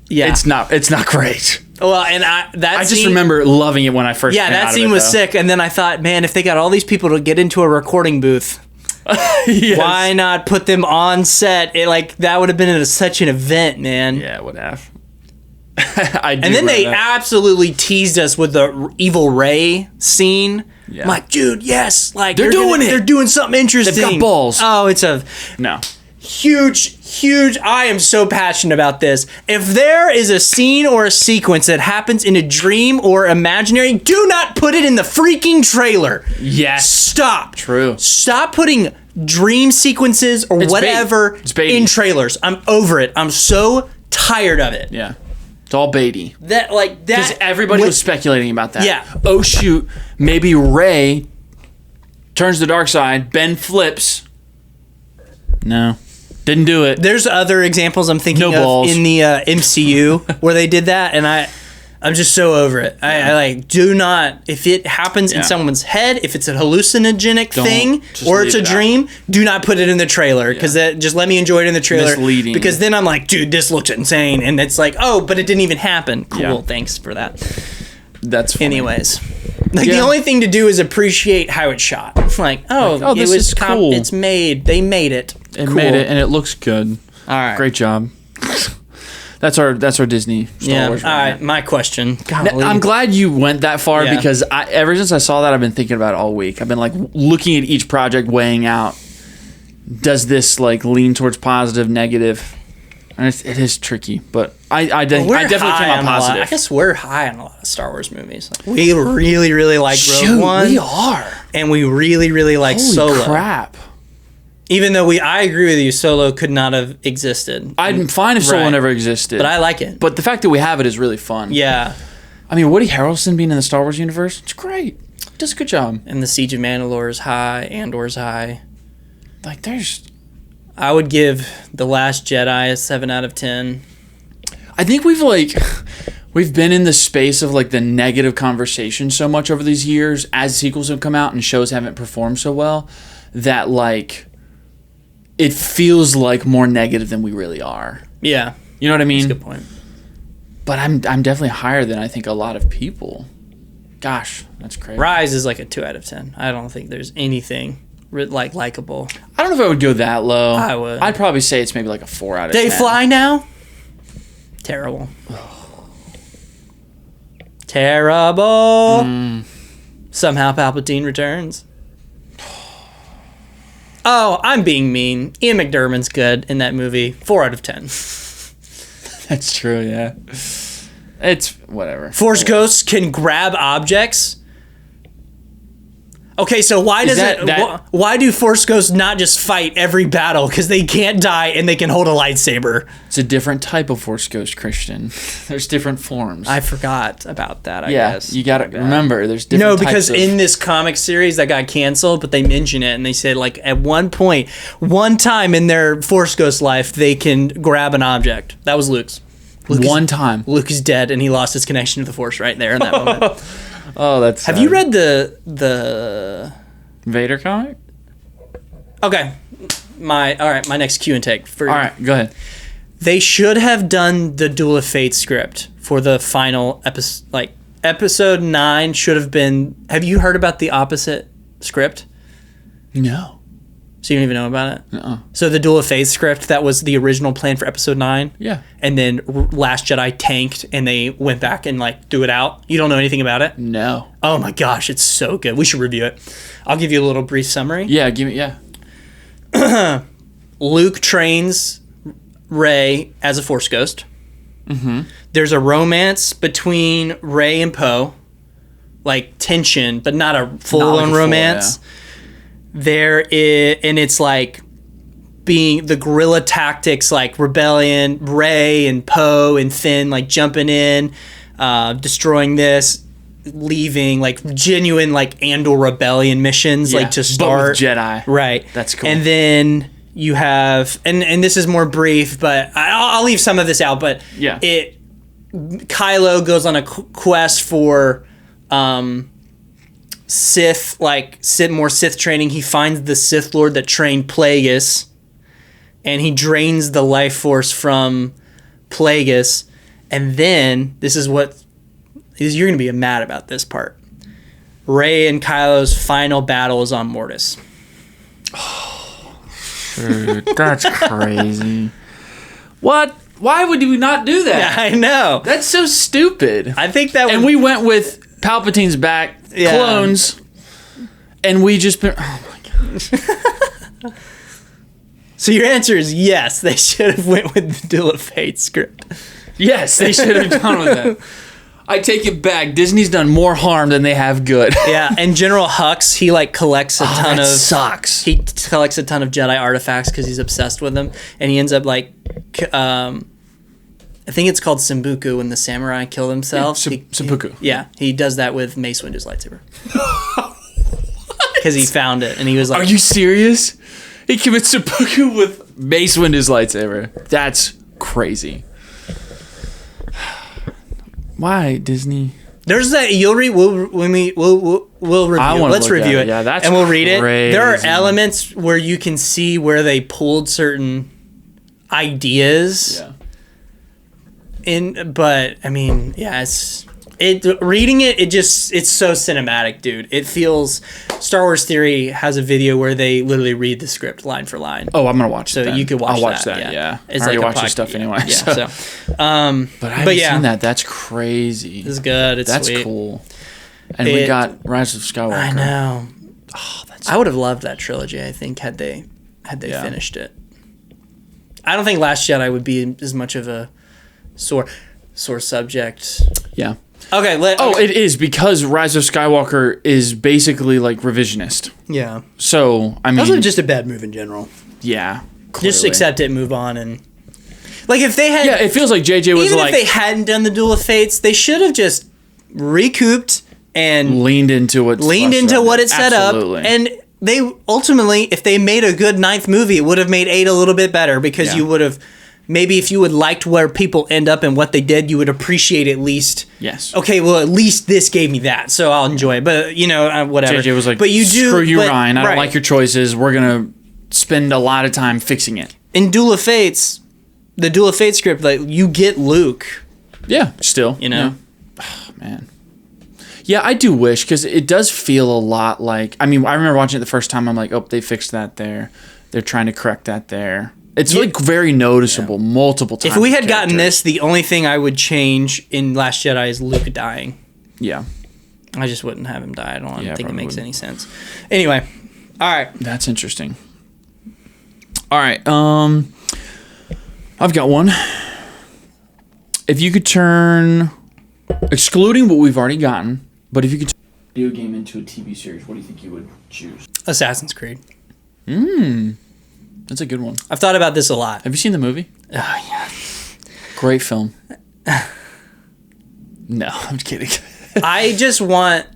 it's not great. Well, and I just remember loving it when I first. Yeah, that scene was sick. And then I thought, man, if they got all these people to get into a recording booth, yes. Why not put them on set? That would have been such an event, man. Yeah, it would have. And then they absolutely teased us with the evil Ray scene. Yeah. I'm like, dude, yes, like they're doing it. They're doing something interesting. They've got balls. Oh, it's huge. I am so passionate about this. If there is a scene or a sequence that happens in a dream or imaginary, do not put it in the freaking trailer. Yes. Stop. True. Stop putting dream sequences or whatever in trailers. I'm over it. I'm so tired of it. Yeah. It's all baity. Because everybody was speculating about that. Yeah. Oh, shoot. Maybe Ray turns the dark side. Ben flips. No. Didn't do it. There's other examples I'm thinking of in the MCU where they did that, and I'm just so over it. I do not, if it happens in someone's head, if it's a hallucinogenic thing or it's a dream, do not put it in the trailer, because just let me enjoy it in the trailer. Misleading. Because then I'm like, dude, this looks insane, and it's like, oh, but it didn't even happen. Cool, thanks for that. That's funny. Anyways. The only thing to do is appreciate how it's shot. Like, this is cool. It's made. They made it. It made it, and it looks good. All right. Great job. That's our Disney Star Wars. All right, my question. Golly. I'm glad you went that far because ever since I saw that, I've been thinking about it all week. I've been looking at each project, weighing out, does this lean towards positive, negative? And it is tricky, but I definitely came out positive. I guess we're high on a lot of Star Wars movies. We really, really like Rogue One. We are. And we really, really like Solo. Holy crap. Even though I agree with you, Solo could not have existed. I'm fine if Solo never existed. But I like it. But the fact that we have it is really fun. Yeah. I mean, Woody Harrelson being in the Star Wars universe, it's great. He does a good job. And the Siege of Mandalore is high. Andor's high. I would give The Last Jedi a 7 out of 10. I think we've been in the space of the negative conversation so much over these years as sequels have come out and shows haven't performed so well that it feels more negative than we really are. Yeah. You know what I mean? That's a good point. But I'm definitely higher than I think a lot of people. Gosh, that's crazy. Rise is a 2 out of 10. I don't think there's anything likable. I don't know if I would go that low. I would. I'd probably say it's maybe a 4 out of 10. They fly now? Terrible. Terrible. Somehow Palpatine returns. Oh, I'm being mean. Ian McDiarmid's good in that movie. 4 out of 10. That's true, yeah. It's whatever. Force ghosts can grab objects. Okay, so why do Force ghosts not just fight every battle? Because they can't die and they can hold a lightsaber. It's a different type of Force ghost, Christian. There's different forms. I forgot about that, I guess. You got to remember, there's different types of... in this comic series that got canceled, but they mention it, and they said, at one point, one time in their Force ghost life, they can grab an object. That was Luke's. One time. Luke is dead, and he lost his connection to the Force right there in that moment. Oh, that's sad. Have you read the Vader comic? Okay. My next cue and take. All right, go ahead. They should have done the Duel of Fate script for the final episode. Episode 9 should have been... Have you heard about the opposite script? No. So you don't even know about it? Uh-uh. So the Duel of Fate script, that was the original plan for episode 9. Yeah. And then Last Jedi tanked and they went back and threw it out. You don't know anything about it? No. Oh my gosh, it's so good. We should review it. I'll give you a little brief summary. Yeah, Luke trains Rey as a Force ghost. Mm-hmm. There's a romance between Rey and Poe. Tension, but not a full-on romance. There is, and it's being the guerrilla tactics, rebellion, Rey and Poe and Finn jumping in, destroying this, leaving genuine Andor rebellion missions to start. But with Jedi, right? That's cool. And then you have, and this is more brief, but I'll leave some of this out. But yeah, Kylo goes on a quest for. Sith training. He finds the Sith Lord that trained Plagueis, and he drains the life force from Plagueis, and then this is what You're going to be mad about this part. Rey and Kylo's final battle is on Mortis. Dude, that's crazy. What? Why would we not do that? Yeah, I know. That's so stupid. I think that. And we went with Palpatine's back clones, and we just been. Oh my god. So your answer is yes. They should have went with the Duel of Fate script. Yes, they should have gone with that. I take it back. Disney's done more harm than they have good. Yeah, and General Hux, he like collects a ton of sucks. He collects a ton of Jedi artifacts because he's obsessed with them, and he ends up like, I think it's called Sambuku when the samurai kill themselves. Seppuku. He does that with Mace Windu's lightsaber because he found it, and he was like, "Are you serious?" He commits seppuku with Mace Windu's lightsaber. That's crazy. Why Disney? There's that you'll read. We'll review. Let's review it. Yeah, that's and we'll read crazy. it. There are elements where you can see where they pulled certain ideas. Yeah. But I mean, yeah, reading it. It's so cinematic, dude. It feels. Star Wars Theory has a video where they literally read the script line for line. Oh, I'm gonna watch it. So you could watch. I'll watch that. Yeah. It's I already like watch this stuff anyway. Yeah. So. But I haven't seen that. That's crazy. It's good. That's sweet. cool. And we got Rise of Skywalker. I know. Oh, I would have loved that trilogy. I think had they finished it. I don't think Last Jedi would be as much of a sore subject. Yeah. Okay. It is because Rise of Skywalker is basically like revisionist. Yeah. So I mean, also just a bad move in general. Yeah. Clearly. Just accept it, move on, and like if they had. Yeah, it feels like JJ was even like. If they hadn't done the Duel of Fates, they should have just recouped and leaned into what it set up, and they ultimately, if they made a good 9th movie, it would have made 8 a little bit better because you would have. Maybe if you would liked where people end up and what they did, you would appreciate at least. Yes. Okay, well, at least this gave me that, so I'll enjoy it. But whatever. JJ was like, but you screw you, Ryan. I don't like your choices. We're gonna spend a lot of time fixing it. In Duel of Fates, the Duel of Fate script, like you get Luke. Yeah, still. Yeah. Oh, man. Yeah, I do wish because it does feel a lot like. I mean, I remember watching it the first time. I'm like, oh, they fixed that there. They're trying to correct that there. It's like very noticeable multiple times. If we had gotten this, the only thing I would change in Last Jedi is Luke dying. Yeah. I just wouldn't have him die. I don't think it makes any sense. Anyway, all right. That's interesting. All right. I've got one. If you could turn, excluding what we've already gotten, but if you could turn a video game into a TV series, what do you think you would choose? Assassin's Creed. That's a good one. I've thought about this a lot. Have you seen the movie? Oh, yeah. Great film. No, I'm kidding. I just want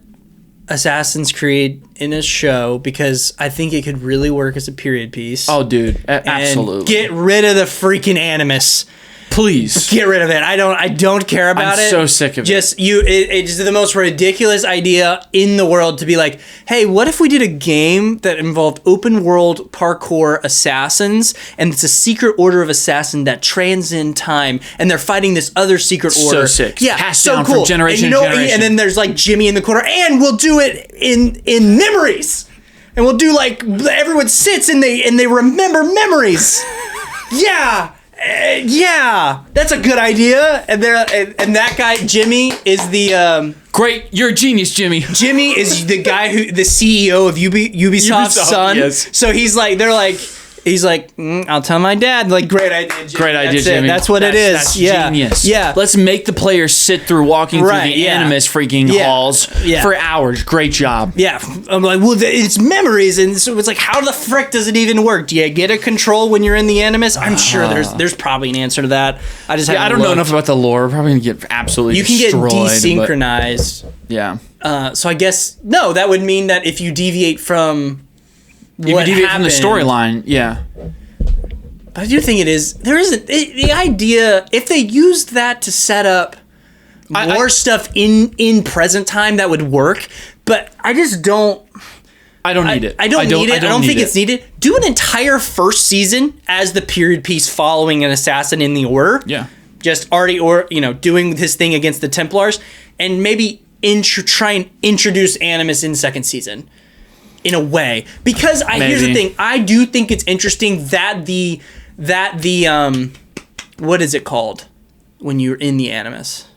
Assassin's Creed in a show because I think it could really work as a period piece. Oh, dude. Absolutely. And get rid of the freaking Animus. Please. Get rid of it. I don't care about it. I'm so sick of it. It's the most ridiculous idea in the world to be like, hey, what if we did a game that involved open world parkour assassins and it's a secret order of assassin that transcend time and they're fighting this other secret order. So sick. Yeah, passed so down cool. from generation to generation. And then there's like Jimmy in the corner and we'll do it in memories. And we'll do like everyone sits and they remember memories. Yeah. Yeah, that's a good idea. And that guy Jimmy is the great. You're a genius, Jimmy. Jimmy is the guy the CEO of Ubisoft's son. Yes. So he's like, I'll tell my dad. Like, great idea, Jimmy. Great idea, Jimmy. That's what it is. That's yeah. Genius. Yeah. Let's make the players sit through walking through the Animus freaking halls for hours. Great job. Yeah. I'm like, well, it's memories, and so it's like, how the frick does it even work? Do you get a control when you're in the Animus? I'm sure there's probably an answer to that. I don't know enough about the lore. We're probably gonna get absolutely destroyed. You can get desynchronized. Yeah. So I guess no, that would mean that if you deviate from what happened from the storyline, yeah. But I do think the idea, if they used that to set up more stuff in present time, that would work. But I just don't. I don't need it. I don't need it. I don't think it's needed. Do an entire first season as the period piece following an assassin in the order. Yeah. just already doing his thing against the Templars, and maybe try and introduce Animus in second season in a way. Because here's the thing, I do think it's interesting that the what is it called when you're in the Animus?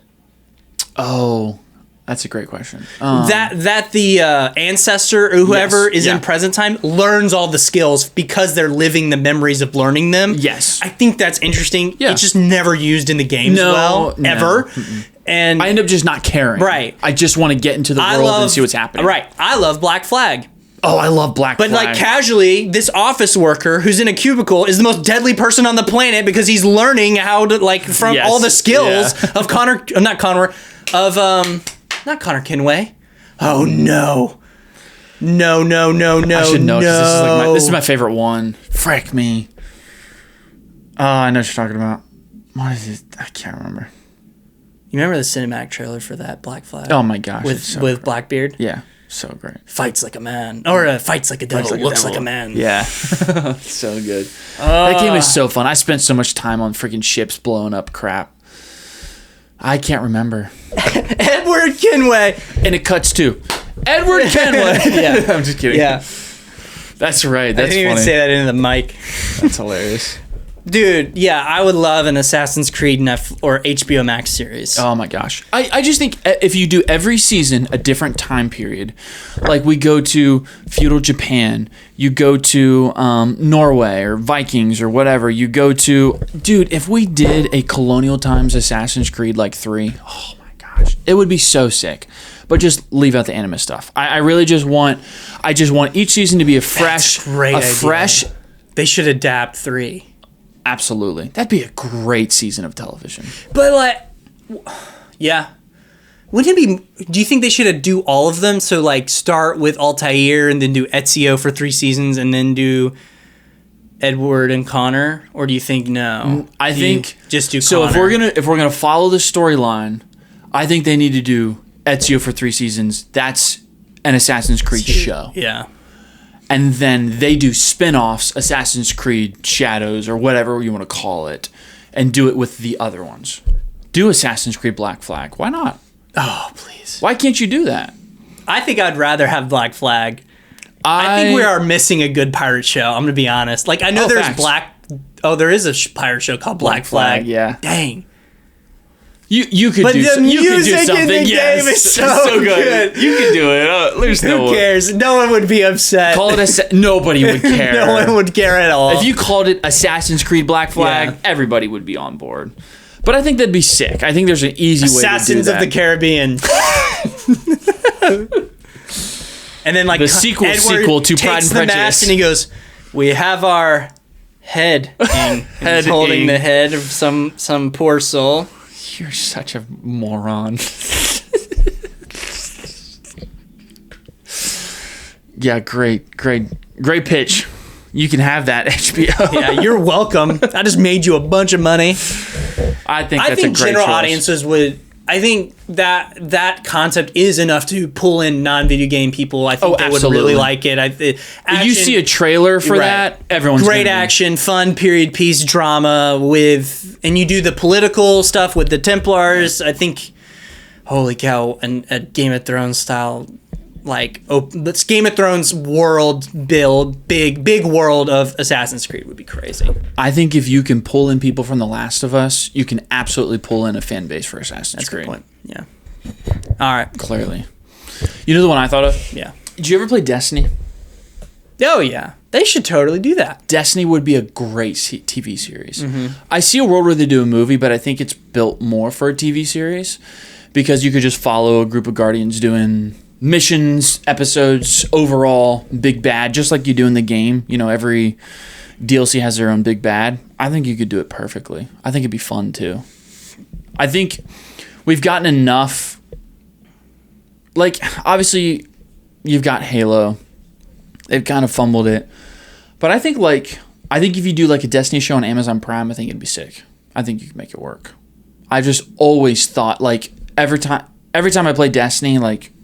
Oh, that's a great question. That the ancestor or whoever is in present time learns all the skills because they're living the memories of learning them. Yes. I think that's interesting. Yeah. It's just never used in the games ever. Mm-mm. And I end up just not caring. Right. I just want to get into the world and see what's happening. Right. I love Black Flag. Oh, I love Black Flag. But like casually, this office worker who's in a cubicle is the most deadly person on the planet because he's learning how to from all the skills of not Connor Kenway. Oh no. No. I should know because this is my favorite one. Frick me. Oh, I know what you're talking about. What is it? I can't remember. You remember the cinematic trailer for that Black Flag? Oh my gosh. With Blackbeard? Yeah. So great. Fights like a man. Or fights like a devil. Looks like a man. Yeah. So good. That game is so fun. I spent so much time on freaking ships blowing up crap. I can't remember. Edward Kenway. And it cuts to Edward Kenway. Yeah. I'm just kidding. Yeah. That's right. That's I didn't funny. even say that into the mic. That's hilarious. Dude, yeah, I would love an Assassin's Creed or HBO Max series. Oh my gosh. I just think if you do every season a different time period, like we go to feudal Japan, you go to Norway or Vikings or whatever, you go to... Dude, if we did a colonial times Assassin's Creed like 3, oh my gosh, it would be so sick. But just leave out the anime stuff. I really just want each season to be a fresh... They should adapt 3. Absolutely. That'd be a great season of television. But yeah. Wouldn't it be, do you think they should do all of them? So start with Altair and then do Ezio for 3 seasons and then do Edward and Connor? Or do you think no? I think just do Connor? So if we're gonna follow the storyline, I think they need to do Ezio for 3 seasons. That's an Assassin's Creed show. Yeah. And then they do spin-offs, Assassin's Creed Shadows or whatever you want to call it, and do it with the other ones. Do Assassin's Creed Black Flag. Why not? Oh, please. Why can't you do that? I think I'd rather have Black Flag. I think we are missing a good pirate show. I'm going to be honest. I know there's there is a pirate show called Black Flag. Yeah. Dang. You could do something. Game is so good. You could do it. Who cares? No one would be upset. Call it nobody would care. No one would care at all. If you called it Assassin's Creed Black Flag, everybody would be on board. But I think that'd be sick. I think there's an easy way to do that. Assassins of the Caribbean. And then the sequel to Pride and Prejudice. Mask and he goes, "We have our head." And he's holding the head of some poor soul. You're such a moron. Yeah, great pitch. You can have that, HBO. Yeah, you're welcome. I just made you a bunch of money. I think that's a great general choice. Audiences would. I think that concept is enough to pull in non-video game people. I think they would really like it. If you see a trailer for that, everyone's great action, fun period piece drama and you do the political stuff with the Templars. I think, holy cow, a Game of Thrones style, let's Game of Thrones world build, big world of Assassin's Creed would be crazy. I think if you can pull in people from The Last of Us, you can absolutely pull in a fan base for Assassin's Creed. That's a good point. Yeah. All right. Clearly. You know the one I thought of? Yeah. Did you ever play Destiny? Oh, yeah. They should totally do that. Destiny would be a great TV series. Mm-hmm. I see a world where they do a movie, but I think it's built more for a TV series because you could just follow a group of Guardians doing missions, episodes, overall, big bad, just like you do in the game. Every DLC has their own big bad. I think you could do it perfectly. I think it'd be fun too. I think we've gotten enough. Obviously, you've got Halo. They've kind of fumbled it. But I think if you do a Destiny show on Amazon Prime, I think it'd be sick. I think you could make it work. I just always thought every time I play Destiny,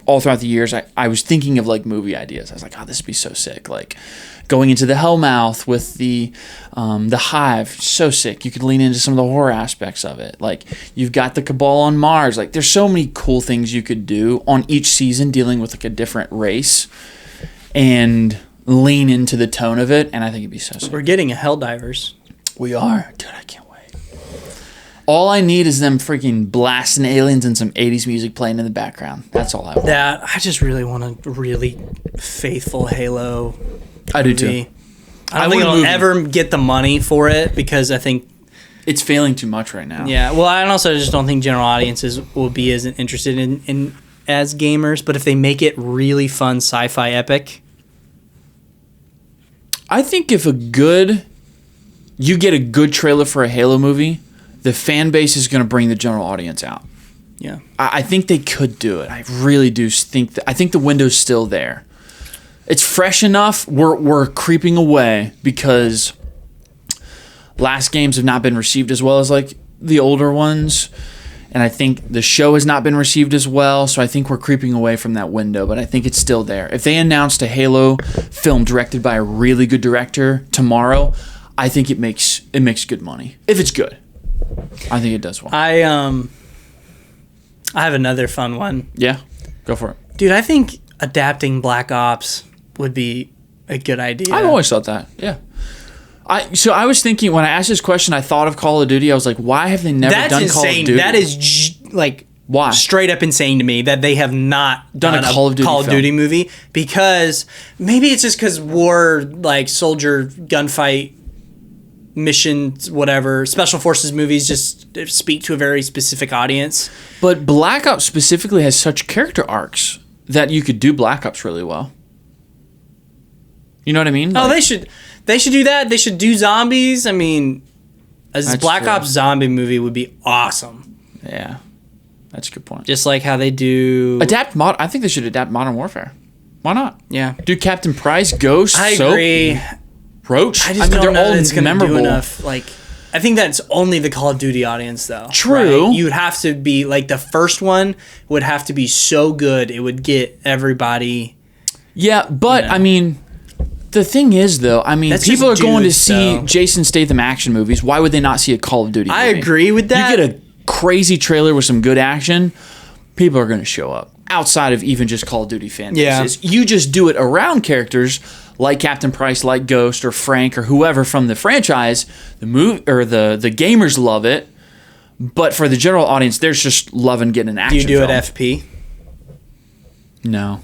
all throughout the years, I was thinking of like movie ideas. I was like, oh, this would be so sick. Like going into the Hellmouth with the Hive, so sick. You could lean into some of the horror aspects of it. Like you've got the Cabal on Mars. Like there's so many cool things you could do on each season dealing with like a different race and lean into the tone of it. And I think it'd be so sick. We're getting a Helldivers. We are. Dude, I can't wait. All I need is them freaking blasting aliens and some 80s music playing in the background. That's all I want. I just really want a really faithful Halo I do movie. too. I don't think it'll ever get the money for it because I think it's failing too much right now. Yeah, well, I also just don't think general audiences will be as interested in as gamers. But if they make it really fun sci-fi epic, I think if you get a good trailer for a Halo movie, the fan base is going to bring the general audience out. Yeah, I think they could do it. I really do think that. I think the window's still there. It's fresh enough. We're creeping away because last games have not been received as well as like the older ones, and I think the show has not been received as well. So I think we're creeping away from that window, but I think it's still there. If they announced a Halo film directed by a really good director tomorrow, I think it makes good money. If it's good, I think it does well. I have another fun one. Yeah, go for it, dude. I think adapting Black Ops would be a good idea. I've always thought that. Yeah. I was thinking when I asked this question, I thought of Call of Duty. I was like, why have they never done insane. Call of Duty? That is like why straight up insane to me that they have not done a Call of Duty movie, because maybe it's just because war, like soldier gunfight missions, whatever, special forces movies just speak to a very specific audience. But Black Ops specifically has such character arcs that you could do Black Ops really well. You know what I mean? Like, they should do that. They should do zombies. I mean, a Black Ops zombie movie would be awesome. Yeah, that's a good point. Just like how they do I think they should adapt Modern Warfare. Why not? Yeah, do Captain Price, Ghost, I agree. Roach. I just don't know that it's going to do enough. Like, I think that's only the Call of Duty audience, though. True. Right? You would have to be like the first one would have to be so good it would get everybody. Yeah, but I mean, the thing is, though, I mean, people are going to see Jason Statham action movies. Why would they not see a Call of Duty movie? I agree with that. You get a crazy trailer with some good action, people are going to show up. Outside of even just Call of Duty fan bases, you just do it around characters like Captain Price, like Ghost, or Frank, or whoever from the franchise. The gamers love it, but for the general audience, they're just loving getting an action. Do you do film. it FP? No,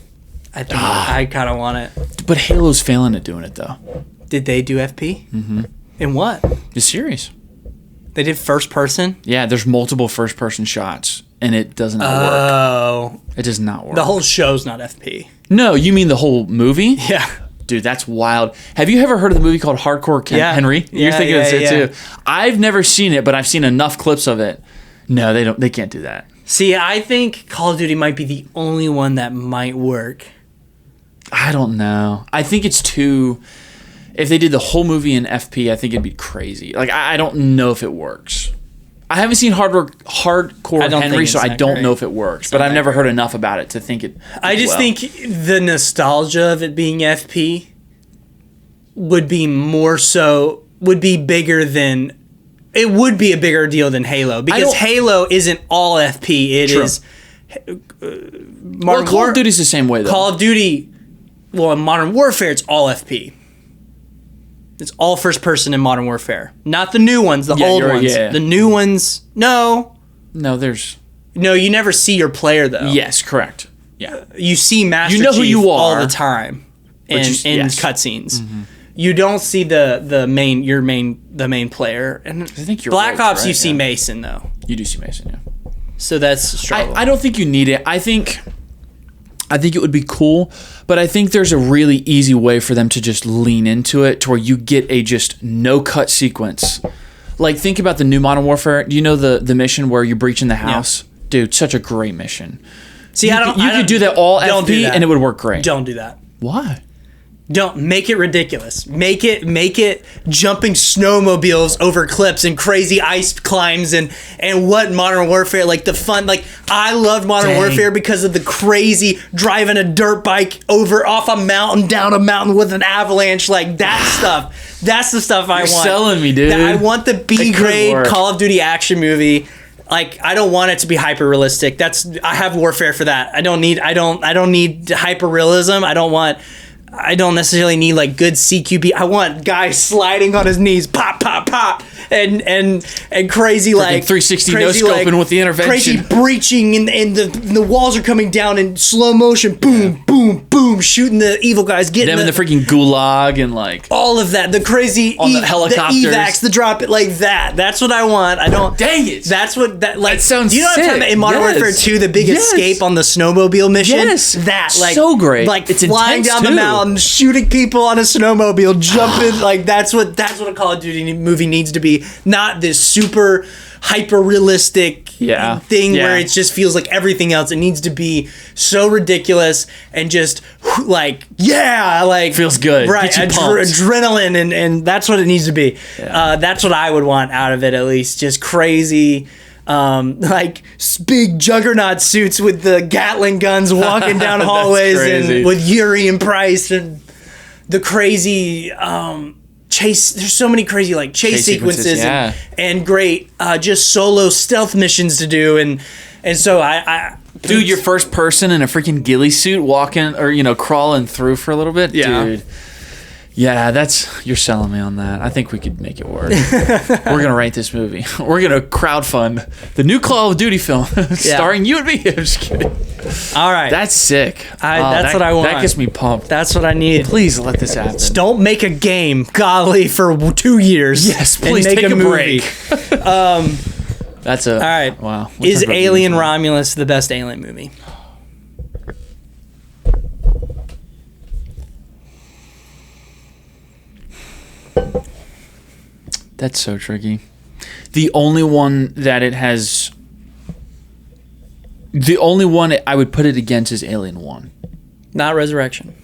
I think I kind of want it. But Halo's failing at doing it though. Did they do FP? Mm-hmm. In what? The series. They did first person? Yeah, there's multiple first person shots, and it does not work. Oh. It does not work. The whole show's not FP. No, you mean the whole movie? Yeah. Dude, that's wild. Have you ever heard of the movie called Hardcore Henry? You're thinking of it too. I've never seen it, but I've seen enough clips of it. No, they can't do that. See, I think Call of Duty might be the only one that might work. I don't know. I think it's too... If they did the whole movie in FP, I think it'd be crazy. Like, I don't know if it works. I haven't seen Hardcore Henry, so I don't know if it works. But I've never heard enough about it to think it. I just think the nostalgia of it being FP would be bigger than. It would be a bigger deal than Halo, because Halo isn't all FP. It is. Call of Duty's the same way, though. Call of Duty, in Modern Warfare, it's all FP. It's all first person in Modern Warfare. Not the new ones, the old ones. Yeah. The new ones, no. No, there's... No, you never see your player, though. Yes, correct. Yeah. You see Master Chief who you are all the time in cutscenes. Mm-hmm. You don't see the main player. And I think Black Ops, you see Mason, though. You do see Mason, yeah. So that's a struggle. I don't think you need it. I think it would be cool, but I think there's a really easy way for them to just lean into it to where you get a just no-cut sequence. Like, think about the new Modern Warfare. Do you know the mission where you're breaching the house? Yeah. Dude, such a great mission. See, you could do that all FP and it would work great. Don't do that. Why? Don't make it ridiculous. Make it jumping snowmobiles over cliffs and crazy ice climbs and what Modern Warfare, like the fun, like I loved Modern Warfare because of the crazy driving a dirt bike off a mountain, down a mountain with an avalanche, like that stuff. That's the stuff I want. You're selling me, dude. I want the B grade Call of Duty action movie. Like I don't want it to be hyper realistic. I have Warfare for that. I don't need hyper realism. I don't necessarily need like good CQB. I want guys sliding on his knees, pop, pop, pop, and crazy like 360 no scoping like, with the intervention, crazy breaching, and the walls are coming down in slow motion, boom, boom, boom, shooting the evil guys, getting them in the freaking gulag and like all of that, the crazy on the helicopters, the evacs, the drop it like that. That's what I want. I don't. Dang it! That's what that like. That sounds. Do you know what I'm talking about? In Modern Warfare 2, the big escape on the snowmobile mission. Yes, that like so great. Like it's flying down the mountain. Shooting people on a snowmobile, jumping like that's what a Call of Duty movie needs to be. Not this super hyper realistic thing where it just feels like everything else. It needs to be so ridiculous and just like feels good, right? Adrenaline and that's what it needs to be. That's what I would want out of it, at least. Just crazy. Like big juggernaut suits with the Gatling guns walking down hallways and with Yuri and Price and the crazy chase. There's so many crazy like chase sequences and great just solo stealth missions to do and so I dude, your first person in a freaking ghillie suit walking or crawling through for a little bit, dude. Yeah, you're selling me on that. I think we could make it work. We're gonna write this movie. We're gonna crowdfund the new Call of Duty film starring you and me. I'm just kidding. All right, that's sick. That's what I want. That gets me pumped. That's what I need. Please let this happen. Just don't make a game, golly, for 2 years. Yes, please take a break. That's a all right. Wow. Is Alien Romulus the best Alien movie? That's so tricky. The only one I would put it against is Alien 1. Not Resurrection.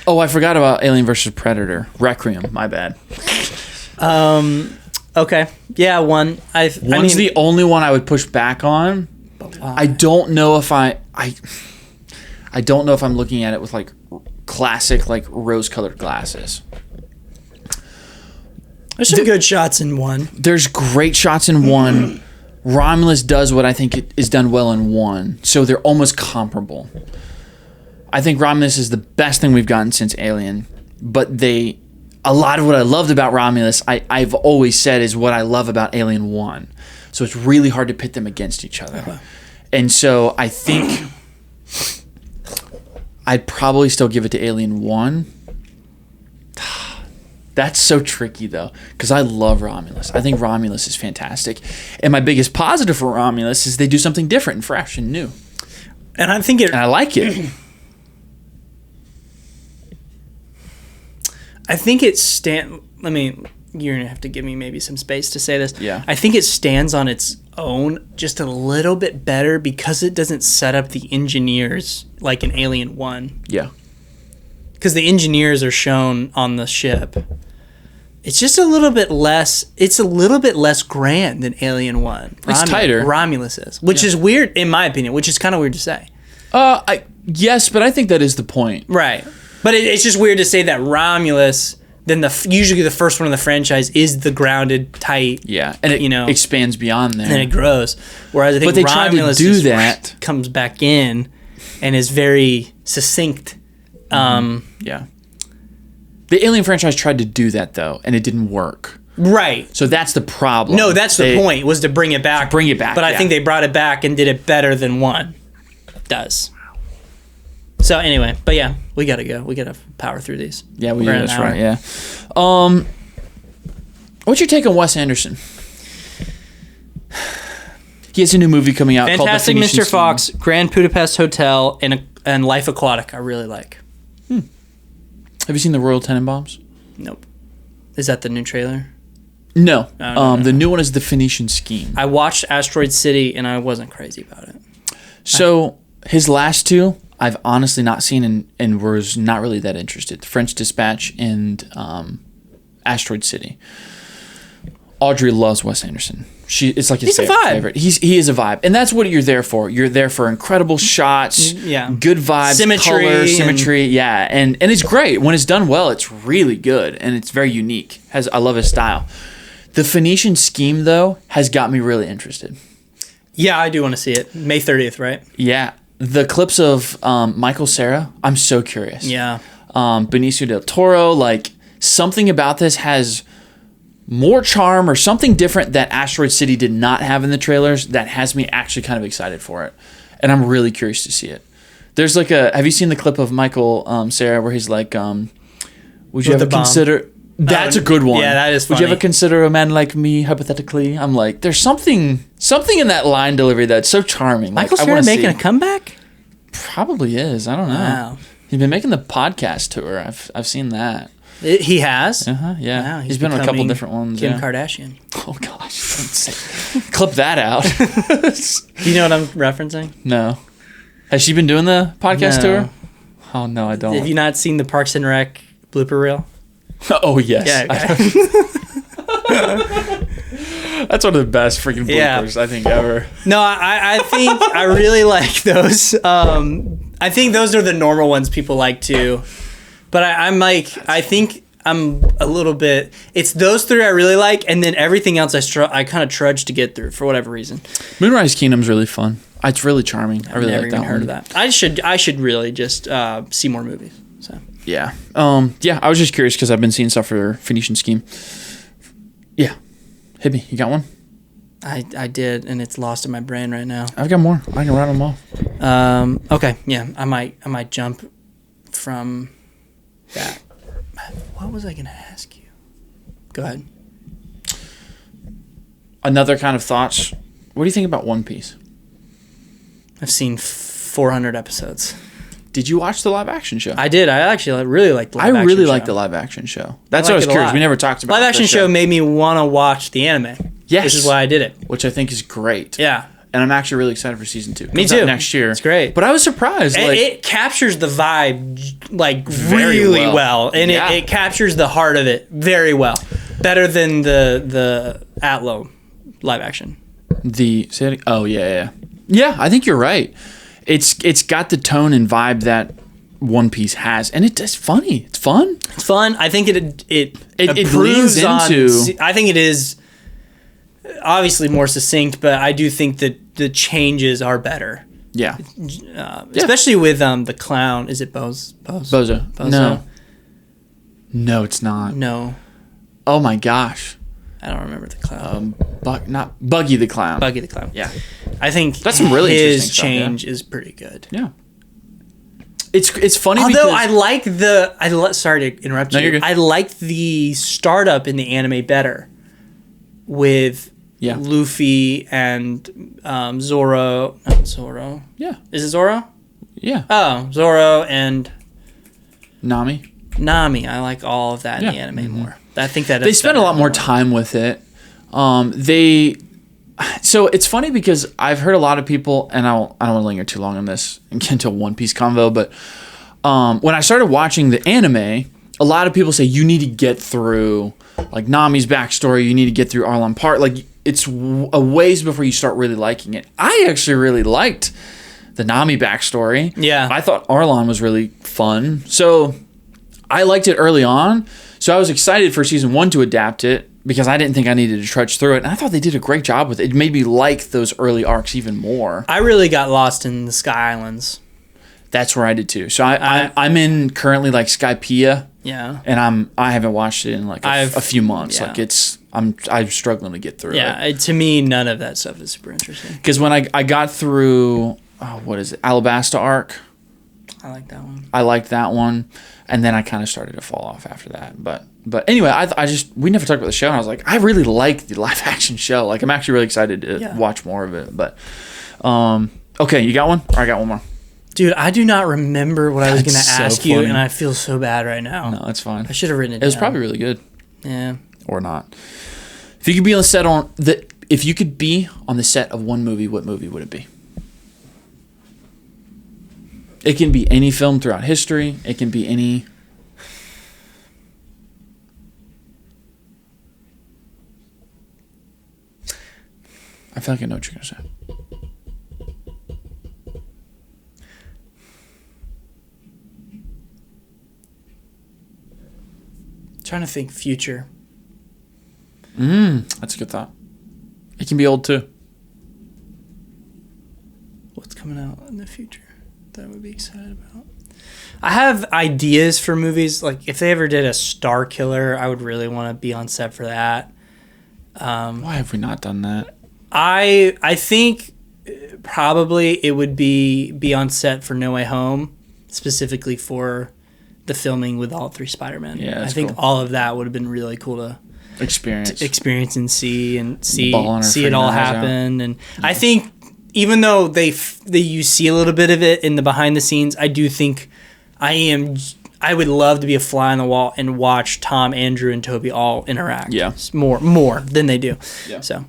Oh, I forgot about Alien vs. Predator. Requiem, my bad. Okay. Yeah, 1. One's the only one I would push back on. I don't know if I don't know if I'm looking at it with like classic like rose-colored glasses. There's some good shots in 1. There's great shots in 1. Romulus does what I think it is done well in 1, so they're almost comparable. I think Romulus is the best thing we've gotten since Alien, but a lot of what I loved about Romulus, I've always said is what I love about Alien 1. So it's really hard to pit them against each other. Okay. And so I think I'd probably still give it to Alien 1. That's so tricky, though, because I love Romulus. I think Romulus is fantastic. And my biggest positive for Romulus is they do something different and fresh and new. And I think and I like it. I think it you're going to have to give me maybe some space to say this. Yeah. I think it stands on its own just a little bit better because it doesn't set up the engineers like in Alien 1. Yeah. Because the engineers are shown on the ship. It's just a little bit less grand than Alien 1. It's tighter. Romulus is, which is weird in my opinion, which is kind of weird to say. Yes, but I think that is the point. Right. But it's just weird to say that Romulus, then usually the first one in the franchise is the grounded, tight. Yeah, and it expands beyond there. And then it grows. Whereas I think Romulus comes back in and is very succinct. Yeah. The Alien franchise tried to do that, though, and it didn't work. Right. So that's the problem. No, that's the point, was to bring it back. But I think they brought it back and did it better than 1 does. So anyway, but yeah, we got to go. We got to power through these. Yeah, we do. That's right, yeah. What's your take on Wes Anderson? He has a new movie coming out called Fantastic Mr. Fox, Grand Budapest Hotel, and Life Aquatic I really like. Have you seen the Royal Tenenbaums? Nope. Is that the new trailer? No. The new one is The Phoenician Scheme. I watched Asteroid City and I wasn't crazy about it. So his last two, I've honestly not seen and was not really that interested. French Dispatch and Asteroid City. Audrey loves Wes Anderson. It's like his favorite. He is a vibe, and that's what you're there for. You're there for incredible shots, good vibes, symmetry, and it's great when it's done well. It's really good, and it's very unique. I love his style. The Phoenician Scheme, though, has got me really interested. Yeah, I do want to see it. May 30th, right? Yeah, the clips of Michael Cera. I'm so curious. Yeah, Benicio del Toro. Like something about this has more charm or something different that Asteroid City did not have in the trailers that has me actually kind of excited for it. And I'm really curious to see it. There's like have you seen the clip of Michael Cera where he's like, would you ever consider... That's a good one. Yeah, that is funny. Would you ever consider a man like me, hypothetically? I'm like, there's something in that line delivery that's so charming. Michael Cera making a comeback? Probably is. I don't know. Wow. He's been making the podcast tour. I've seen that. He has? Yeah. Wow, he's been on a couple different ones. Kim Kardashian. Oh, gosh. Clip that out. Do you know what I'm referencing? No. Has she been doing the podcast tour? Oh, no, I don't. Have you not seen the Parks and Rec blooper reel? Oh, yes. Yeah, okay. That's one of the best freaking bloopers I think ever. No, I think I really like those. I think those are the normal ones people like too. But I think I'm a little bit... It's those three I really like, and then everything else I kind of trudge to get through for whatever reason. Moonrise Kingdom's really fun. It's really charming. I really like that one. I've never even heard of that. I should really just see more movies. So yeah. I was just curious because I've been seeing stuff for Phoenician Scheme. Yeah. Hit me. You got one? I did, and it's lost in my brain right now. I've got more. I can rattle them off. Okay. Yeah. I might jump from that. What was I going to ask you? Go ahead. Another kind of thoughts. What do you think about One Piece? I've seen 400 episodes. Did you watch the live action show? I did. I actually really liked the live action show. I really liked the live action show. That's what I was curious. We never talked about live action show made me want to watch the anime. Yes. Which is why I did it. Which I think is great. Yeah. And I'm actually really excited for season 2. Me too. Next year. It's great. But I was surprised. It captures the vibe really well. And it captures the heart of it very well. Better than the Atlo live action. Oh, yeah. Yeah, I think you're right. It's got the tone and vibe that One Piece has. And it's funny. It's fun. It's fun. I think it leans into... I think it is... obviously more succinct, but I do think that the changes are better. Yeah. Especially with the clown. Is it Bozo? No, it's not. No. Oh my gosh. I don't remember the clown. Not Buggy the Clown. Buggy the Clown. Yeah. I think that's some really his change is pretty good. Yeah. It's funny. Although I like sorry to interrupt you. You're good. I like the startup in the anime better with Luffy and Zoro. Not Zoro. Yeah. Is it Zoro? Yeah. Oh, Zoro and Nami. I like all of that in the anime more. I think that they spend a lot more time with it. So it's funny because I've heard a lot of people, and I don't want to linger too long on this and get into a One Piece convo, but when I started watching the anime, a lot of people say you need to get through like Nami's backstory, you need to get through Arlong Park. Like it's a ways before you start really liking it. I actually really liked the Nami backstory. Yeah. I thought Arlong was really fun. So I liked it early on. So I was excited for season 1 to adapt it because I didn't think I needed to trudge through it. And I thought they did a great job with it. It made me like those early arcs even more. I really got lost in the Sky Islands. That's where I did too. So I'm in currently like Skypiea. Yeah. And I haven't watched it in like a few months. Yeah. Like I'm struggling to get through it. Yeah. To me, none of that stuff is super interesting. Because when I got through, what is it? Alabasta arc. I like that one. I liked that one. And then I kind of started to fall off after that. But anyway, we never talked about the show. And I was like, I really like the live action show. Like I'm actually really excited to watch more of it. But, okay, you got one? Or I got one more. Dude, I do not remember what I was going to ask you, and I feel so bad right now. No, that's fine. I should have written it down. It was probably really good. Yeah. Or not. If you could be on the set of one movie, what movie would it be? It can be any film throughout history. It can be any... I feel like I know what you're going to say. Trying to think future. That's a good thought. It can be old too. What's coming out in the future that I would be excited about? I have ideas for movies. Like if they ever did a Star Killer, I would really want to be on set for that. Why have we not done that? I think probably it would be on set for No Way Home, specifically for the filming with all 3 Spider-Men. Yeah, I think cool. All of that would have been really cool to experience and see it all happen. And I think even though you see a little bit of it in the behind the scenes, I do think I would love to be a fly on the wall and watch Tom, Andrew, and Toby all interact. Yeah, more than they do. Yeah. So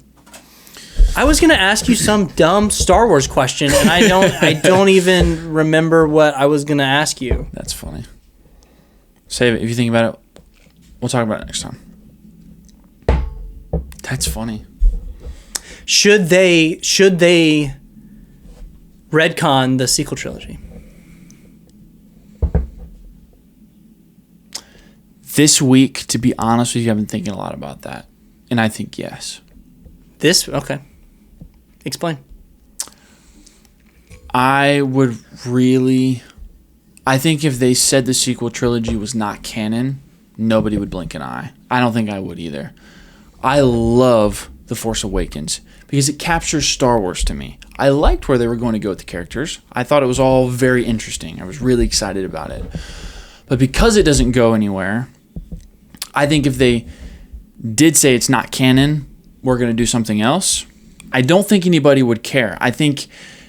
I was gonna ask you some dumb Star Wars question, and I don't even remember what I was gonna ask you. That's funny. Save it. If you think about it, we'll talk about it next time. That's funny. Should they retcon the sequel trilogy? This week, to be honest with you, I've been thinking a lot about that. And I think yes. Okay. Explain. I think if they said the sequel trilogy was not canon, nobody would blink an eye. I don't think I would either. I love The Force Awakens because it captures Star Wars to me. I liked where they were going to go with the characters. I thought it was all very interesting. I was really excited about it. But because it doesn't go anywhere, I think if they did say it's not canon, we're going to do something else, I don't think anybody would care. I think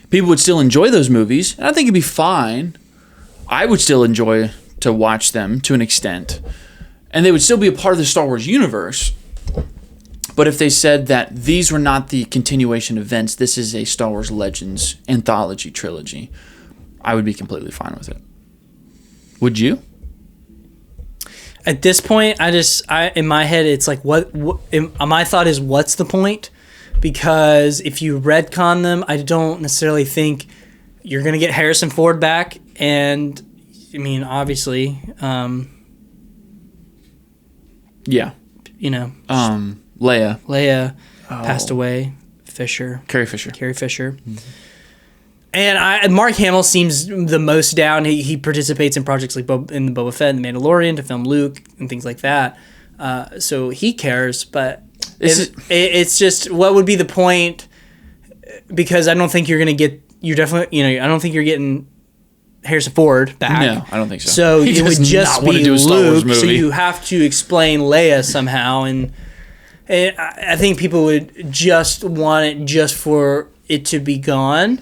people would still enjoy those movies, and I think it'd be fine. I would still enjoy to watch them to an extent, and they would still be a part of the Star Wars universe. But if they said that these were not the continuation events, this is a Star Wars Legends anthology trilogy, I would be completely fine with it. Would you? At this point, in my head, it's like, my thought is, what's the point? Because if you retcon them, I don't necessarily think you're going to get Harrison Ford back. And, I mean, obviously, yeah. You know. Leia passed away. Carrie Fisher. Mm-hmm. And Mark Hamill seems the most down. He participates in projects like in the Boba Fett and The Mandalorian to film Luke and things like that. So he cares, but it's just, what would be the point? Because I don't think you're going to get, I don't think you're getting Harrison Ford back. No, I don't think so. So it would just be Luke. So you have to explain Leia somehow, and I think people would just want it just for it to be gone.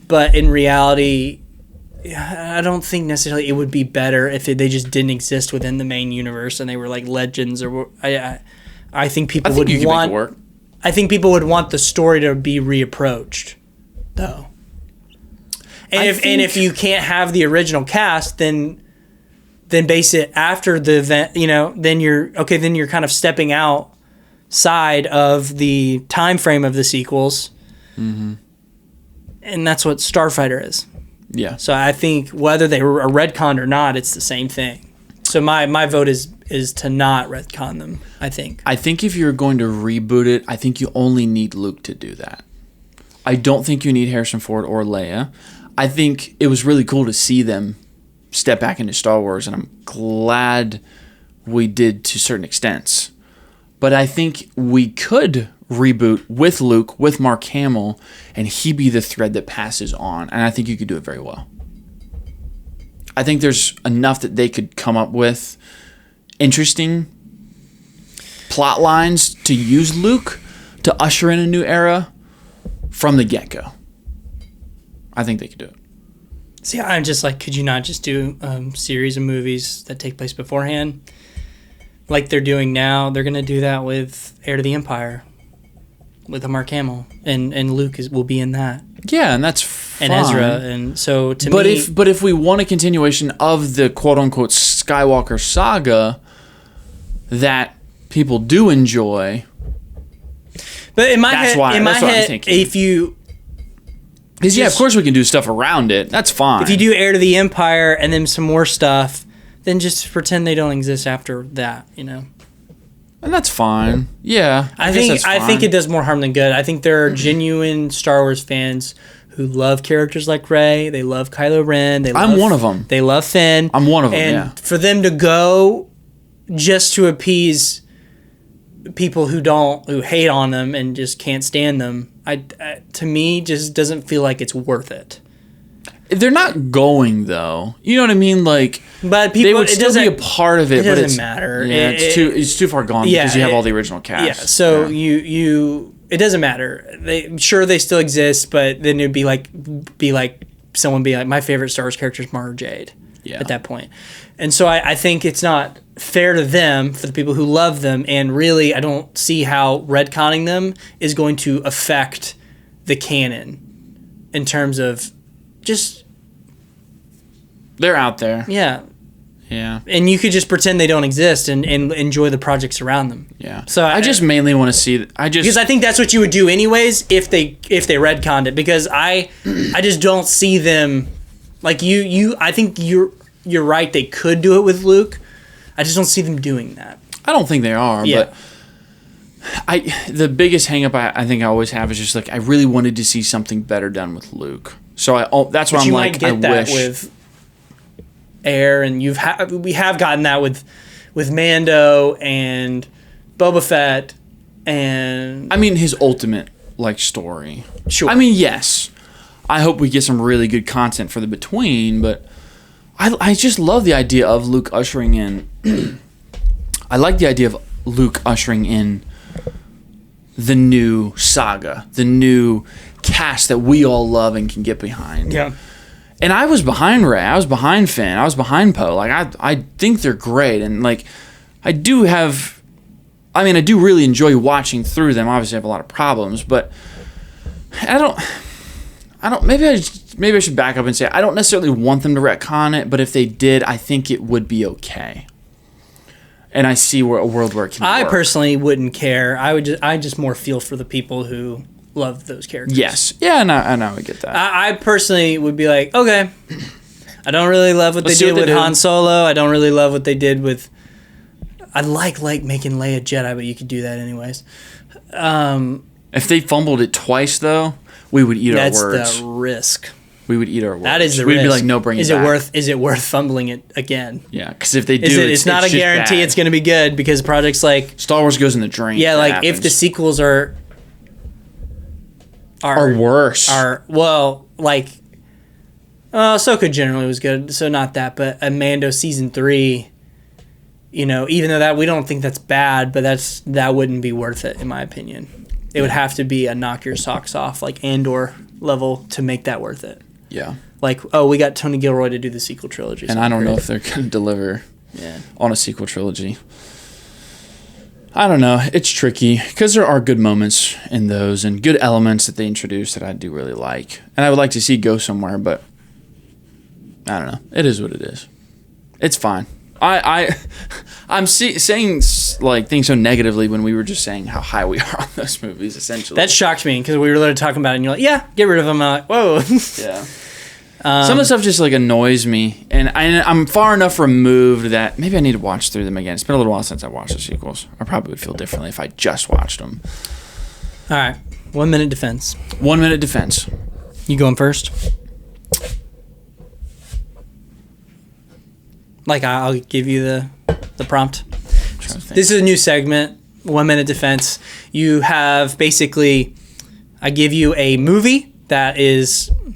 But in reality, I don't think necessarily it would be better if they just didn't exist within the main universe and they were like legends. Or I think people would want. Make it work. I think people would want the story to be reapproached, though. And if you can't have the original cast, then base it after the event. Then you're kind of stepping outside of the time frame of the sequels. Mm-hmm. And that's what Starfighter is. Yeah. So I think whether they were a retcon or not, it's the same thing. So my vote is to not retcon them, I think. I think if you're going to reboot it, I think you only need Luke to do that. I don't think you need Harrison Ford or Leia. I think it was really cool to see them step back into Star Wars, and I'm glad we did to certain extents. But I think we could reboot with Luke, with Mark Hamill, and he be the thread that passes on. And I think you could do it very well. I think there's enough that they could come up with interesting plot lines to use Luke to usher in a new era from the get-go. I think they could do it. See, I'm just like, could you not just do a series of movies that take place beforehand? Like they're doing now. They're going to do that with Heir to the Empire with Mark Hamill. And Luke will be in that. Yeah, and that's and Ezra, and so to me. But if we want a continuation of the quote unquote Skywalker saga that people do enjoy, but in my head, if you, because of course we can do stuff around it. That's fine. If you do Heir to the Empire and then some more stuff, then just pretend they don't exist after that, And that's fine. Yeah, I think it does more harm than good. I think there are genuine Star Wars fans who love characters like Rey. They love Kylo Ren. I'm one of them. They love Finn. I'm one of them. And for them to go just to appease people who hate on them and just can't stand them, to me just doesn't feel like it's worth it. They're not going though. You know what I mean? Like, but people, they would still be a part of it. It doesn't matter. Yeah, it's too far gone because you have all the original cast. Yeah. So you it doesn't matter. They still exist, but then it'd be like someone be like, my favorite Star Wars character is Mara Jade. Yeah. At that point, and so I think it's not fair to them, for the people who love them, and really I don't see how retconning them is going to affect the canon in terms of just they're out there. Yeah. Yeah. And you could just pretend they don't exist and enjoy the projects around them. Yeah. So I just mainly want to see because I think that's what you would do anyways if they retconned it, because I just don't see them like you I think you're right, they could do it with Luke. I just don't see them doing that. I don't think they are, but the biggest hang up I think I always have is just like I really wanted to see something better done with Luke. So that's why I'm like, I wish with Heir, and we have gotten that with Mando and Boba Fett, and I mean his ultimate story. Sure. I mean, yes, I hope we get some really good content for the between, but I just love the idea of Luke ushering in. I like the idea of Luke ushering in the new saga, the new cast that we all love and can get behind. Yeah. And I was behind Rey. I was behind Finn. I was behind Poe. I think they're great. And I do really enjoy watching through them. Obviously I have a lot of problems, but I don't maybe I should back up and say I don't necessarily want them to retcon it, but if they did, I think it would be okay. And I see a world where it can work. I personally wouldn't care. I just more feel for the people who love those characters. Yes. Yeah, and I would get that. I personally would be like, okay, I don't really love what they did with Han Solo. I don't really love what they did with... I like making Leia Jedi, but you could do that anyways. If they fumbled it twice, though, we would eat our words. That's the risk. We would eat our words. That is the risk. We'd be like, no, bring it back. Is it worth fumbling it again? Yeah, because if they do, it's not a guarantee it's going to be good, because projects like... Star Wars goes in the drain. Yeah, if the sequels are worse. Ahsoka generally was good, so not that, but a Mando season 3, even though that we don't think that's bad, but that wouldn't be worth it in my opinion. It would have to be a knock your socks off, like Andor level, to make that worth it. Yeah. We got Tony Gilroy to do the sequel trilogy. And I don't know if they're going to deliver on a sequel trilogy. I don't know. It's tricky because there are good moments in those and good elements that they introduce that I do really like. And I would like to see go somewhere, but I don't know. It is what it is. It's fine. I'm saying things so negatively when we were just saying how high we are on those movies, essentially. That shocked me because we were literally talking about it and you're like, yeah, get rid of them. I'm like, whoa. Yeah. Some of the stuff just annoys me, and I'm far enough removed that maybe I need to watch through them again. It's been a little while since I watched the sequels. I probably would feel differently if I just watched them. All right, 1 minute defense. 1 minute defense. You going first? I'll give you the prompt. This is a new segment, 1 minute defense. You have basically, I give you a movie that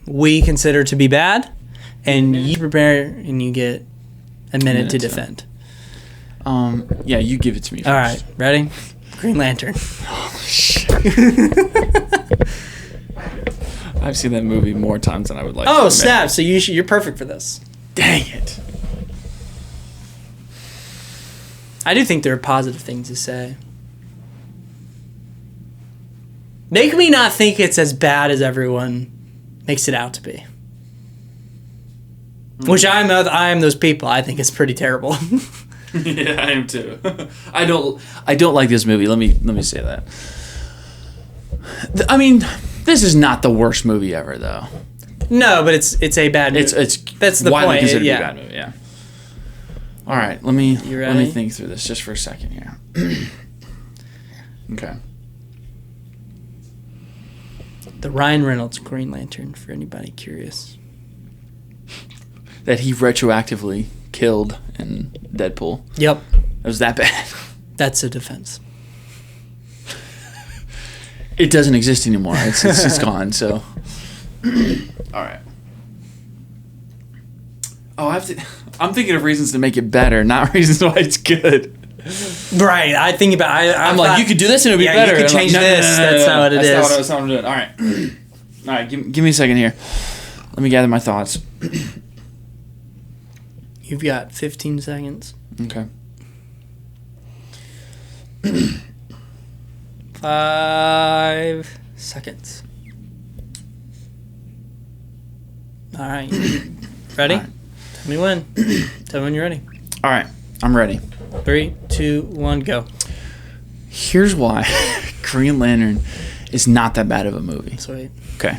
we consider to be bad, and you prepare and you get a minute to defend. Yeah, you give it to me first. All right, ready? Green Lantern. Oh, shit. I've seen that movie more times than I would like. Oh, snap. So you're perfect for this. Dang it. I do think there are positive things to say. Make me not think it's as bad as everyone makes it out to be. Which I am those people. I think it's pretty terrible. Yeah, I am too. I don't like this movie. Let me say that. I mean, this is not the worst movie ever, though. No, but it's a bad movie. That's the widely point. considered a bad movie. Yeah. All right, let me think through this just for a second here. Okay. The Ryan Reynolds Green Lantern, for anybody curious. That he retroactively killed in Deadpool. Yep. It was that bad. That's a defense. It doesn't exist anymore. It's gone, so. All right. Oh, I'm thinking of reasons to make it better, not reasons why it's good. Right. I think about. I'm like, you could do this and it would be better. You could change this. That's not what it is. That's not what I'm doing. All right. All right. Give me a second here. Let me gather my thoughts. You've got 15 seconds. Okay. 5 seconds. All right. Ready? All right. Tell me when. Tell me when you're ready. All right. I'm ready. 3, 2, 1, go. Here's why Green Lantern is not that bad of a movie. Sweet. Okay.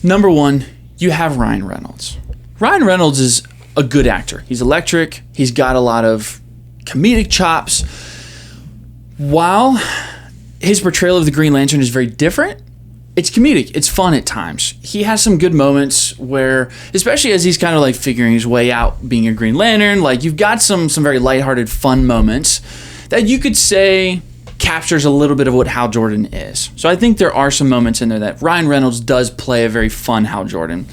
Number one, you have Ryan Reynolds. Ryan Reynolds is a good actor. He's electric. He's got a lot of comedic chops. While his portrayal of the Green Lantern is very different, it's comedic. It's fun at times. He has some good moments where, especially as he's kind of like figuring his way out being a Green Lantern, like you've got some very lighthearted, fun moments that you could say captures a little bit of what Hal Jordan is. So I think there are some moments in there that Ryan Reynolds does play a very fun Hal Jordan.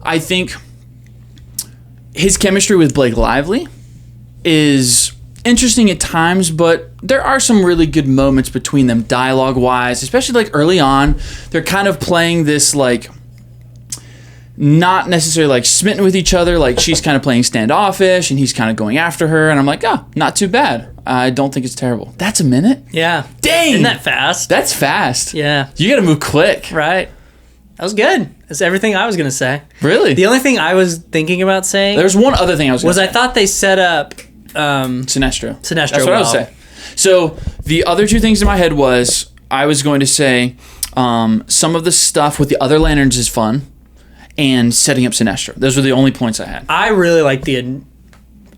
I think his chemistry with Blake Lively is interesting at times, but there are some really good moments between them dialogue-wise, especially like early on. They're kind of playing this like not necessarily like smitten with each other, like she's kind of playing standoffish and he's kind of going after her, and I'm like, oh, not too bad. I don't think it's terrible. That's a minute? Yeah. Dang! Isn't that fast? That's fast. Yeah. You gotta move quick. Right. That was good. That's everything I was going to say. Really? The only thing I was thinking about saying... There's one other thing I was going to say. I thought they set up... Sinestro. That's what I was saying. So the other two things in my head was I was going to say some of the stuff with the other lanterns is fun and setting up Sinestro. Those were the only points I had. I really like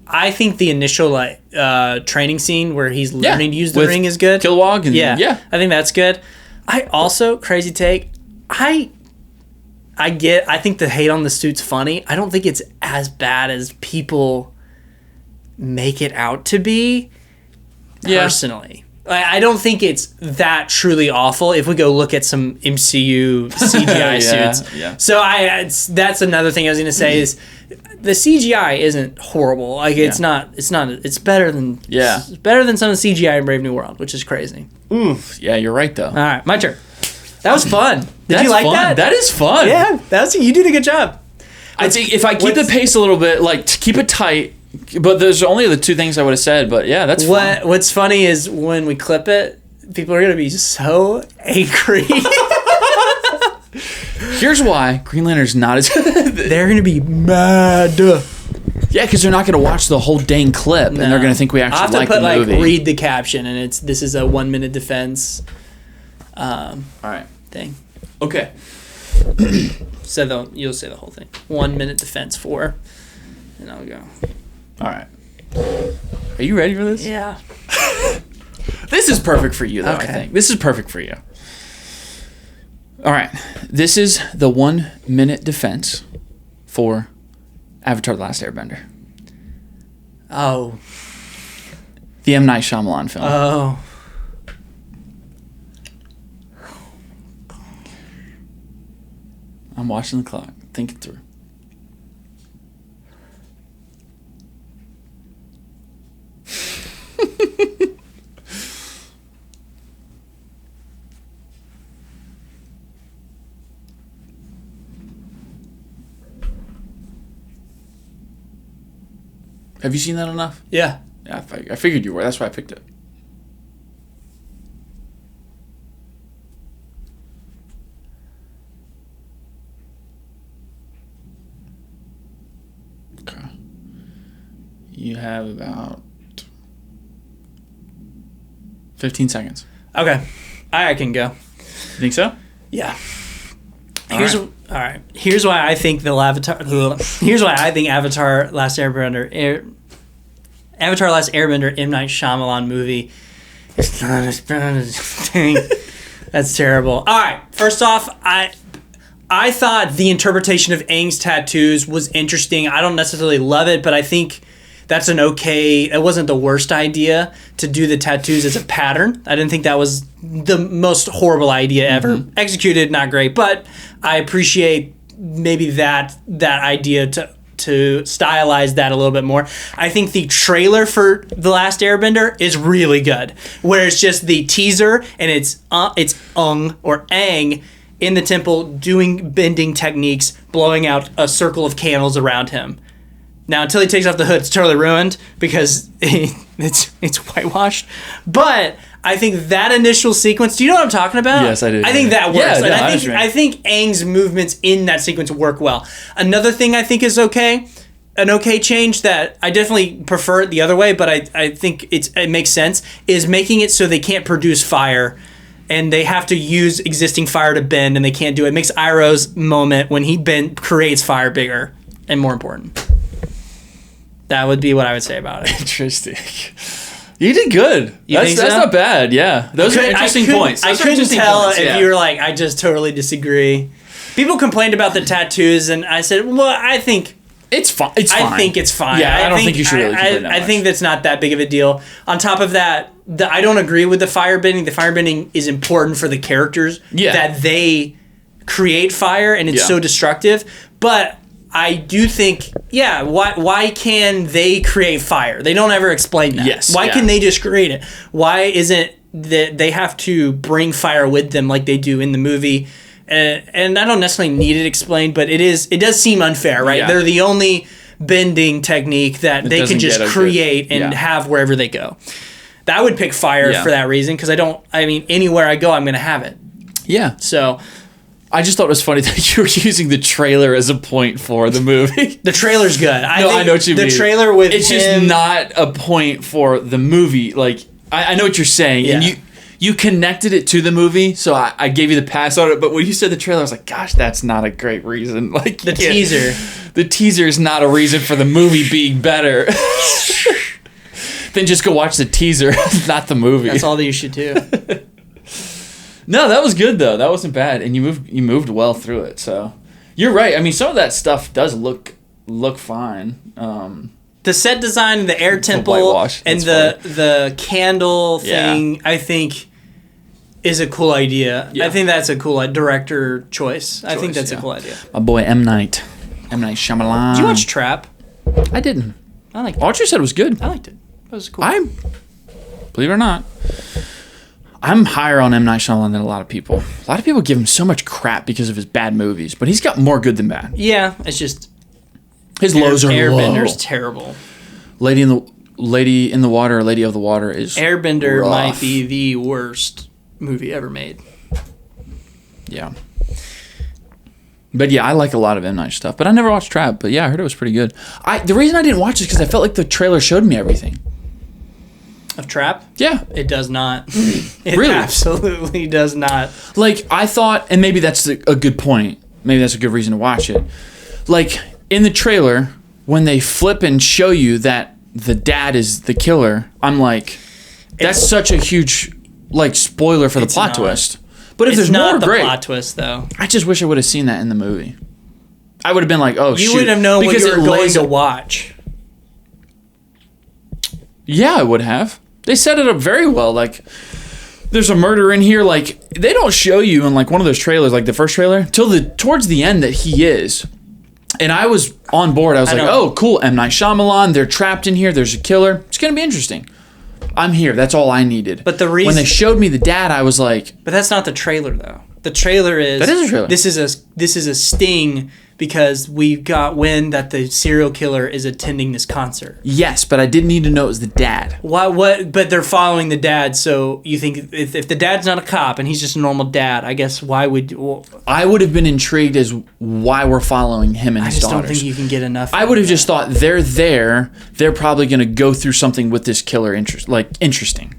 I think the initial training scene where he's learning to use the ring is good. Kilowog. And, yeah. I think that's good. I also, crazy take, I think the hate on the suit's funny. I don't think it's as bad as people make it out to be, personally. I don't think it's that truly awful if we go look at some MCU CGI suits. Yeah. So that's another thing I was going to say is the CGI isn't horrible. Like it's better than it's better than some of the CGI in Brave New World, which is crazy. Oof. Yeah, you're right though. All right, my turn. That was fun. Did you like that? That is fun. Yeah, you did a good job. I think if I keep the pace a little bit, like to keep it tight, but there's only the two things I would have said, but yeah, that's fun. What's funny is when we clip it, people are going to be so angry. Here's why Green Lantern's not as good. They're going to be mad. Yeah, because they're not going to watch the whole dang clip, and they're going to think we actually like the movie. I'll have to read the caption, and this is a 1-minute defense. All right. Thing. Okay. So you'll say the whole thing. 1-minute defense for, and I'll go. All right. Are you ready for this? Yeah. This is perfect for you, though. Okay. I think this is perfect for you. All right. This is the 1-minute defense for Avatar: The Last Airbender. Oh. The M. Night Shyamalan film. Oh. I'm watching the clock. Think it through. Have you seen that enough? Yeah. Yeah, I figured you were. That's why I picked it. You have about 15 seconds. Okay. I can go. You think so? Yeah. All right. Here's why I think Here's why I think Avatar: Last Airbender, M. Night Shyamalan movie. It's not as bad as thing. That's terrible. All right. First off, I thought the interpretation of Aang's tattoos was interesting. I don't necessarily love it, but I think that's it wasn't the worst idea to do the tattoos as a pattern. I didn't think that was the most horrible idea ever. Mm-hmm. Executed, not great, but I appreciate maybe that idea to stylize that a little bit more. I think the trailer for The Last Airbender is really good, where it's just the teaser and it's Aang in the temple doing bending techniques, blowing out a circle of candles around him. Now, until he takes off the hood, it's totally ruined because it's whitewashed. But I think that initial sequence, do you know what I'm talking about? Yes, I do. I think that works. Yeah, and I think Aang's movements in that sequence work well. Another thing I think is okay, an okay change that I definitely prefer it the other way, but I think it makes sense, is making it so they can't produce fire and they have to use existing fire to bend and they can't do it. It makes Iroh's moment when he creates fire bigger and more important. That would be what I would say about it. Interesting. You did good. That's not bad. Yeah, those are interesting points. I couldn't tell if you were like, I just totally disagree. People complained about the tattoos, and I said, well, I think it's fine. I think it's fine. Yeah, I don't think you should really complain that much. I think that's not that big of a deal. On top of that, I don't agree with the firebending. The firebending is important for the characters that they create fire, and it's so destructive. But I do think, why can they create fire? They don't ever explain that. Yes. Why can they just create it? Why isn't that they have to bring fire with them like they do in the movie? And I don't necessarily need it explained, but it does seem unfair, right? Yeah. They're the only bending technique that they can just create and have wherever they go. I would pick fire for that reason, because anywhere I go, I'm going to have it. Yeah. So I just thought it was funny that you were using the trailer as a point for the movie. The trailer's good. I know what you mean. The trailer with it's just not a point for the movie. Like, I know what you're saying, and you connected it to the movie, so I gave you the pass on it. But when you said the trailer, I was like, gosh, that's not a great reason. Like the teaser. The teaser is not a reason for the movie being better. Then just go watch the teaser, not the movie. That's all that you should do. No, that was good though. That wasn't bad, and you moved well through it. So you're right. I mean, some of that stuff does look fine. The set design and the air temple and the candle thing, I think, is a cool idea. Yeah. I think that's a cool director choice. I think that's a cool idea. My boy M. Night Shyamalan. Did you watch Trap? I didn't. I liked it. Archer said it was good. I liked it. It was cool. Believe it or not, I'm higher on M. Night Shyamalan than a lot of people. A lot of people give him so much crap because of his bad movies, but he's got more good than bad. Yeah, it's just his lows are low. Airbender's terrible. Lady in the Water, or Lady of the Water is Airbender rough. Might be the worst movie ever made. Yeah. But yeah, I like a lot of M. Night stuff. But I never watched Trap. But yeah, I heard it was pretty good. The reason I didn't watch it is because I felt like the trailer showed me everything. Of Trap? Yeah. It does not. It really? Absolutely does not. Like, I thought, and maybe that's a good point. Maybe that's a good reason to watch it. Like, in the trailer, when they flip and show you that the dad is the killer, I'm like, that's such a huge, like, spoiler for the plot twist. But if there's more, great. It's not the plot twist, though. I just wish I would have seen that in the movie. I would have been like, oh, shoot. You would have known what you were going to watch. Yeah, I would have. They set it up very well. Like, there's a murder in here. Like, they don't show you in, like, one of those trailers, like the first trailer, towards the end that he is. And I was on board. I was like, oh, cool, M. Night Shyamalan. They're trapped in here. There's a killer. It's going to be interesting. I'm here. That's all I needed. But the reason... When they showed me the dad, I was like... But that's not the trailer, though. The trailer is... That is a trailer. This is this is a sting because we got wind that the serial killer is attending this concert. Yes, but I didn't need to know it was the dad. Why? What? But they're following the dad. So you think if the dad's not a cop and he's just a normal dad, I guess why would? Well, I would have been intrigued as why we're following him and his daughters. I just don't think you can get enough. I would have just thought they're there. They're probably going to go through something with this killer interesting.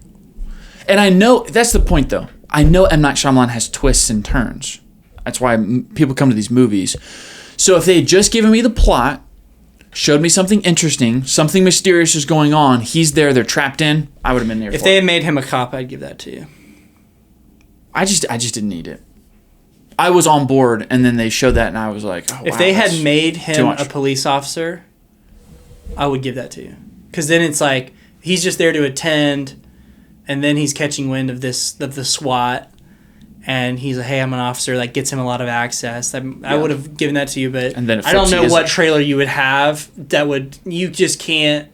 And I know that's the point, though. I know M. Night Shyamalan has twists and turns. That's why people come to these movies. So if they had just given me the plot, showed me something interesting, something mysterious is going on, he's there, they're trapped in, I would have been there for it. If they had made him a cop, I'd give that to you. I just didn't need it. I was on board, and then they showed that, and I was like, oh, if they had made him a police officer, I would give that to you. Because then it's like, he's just there to attend, and then he's catching wind of the SWAT, and he's like, hey, I'm an officer, that gets him a lot of access. I would have given that to you, but and then I don't know what trailer you would have that would, you just can't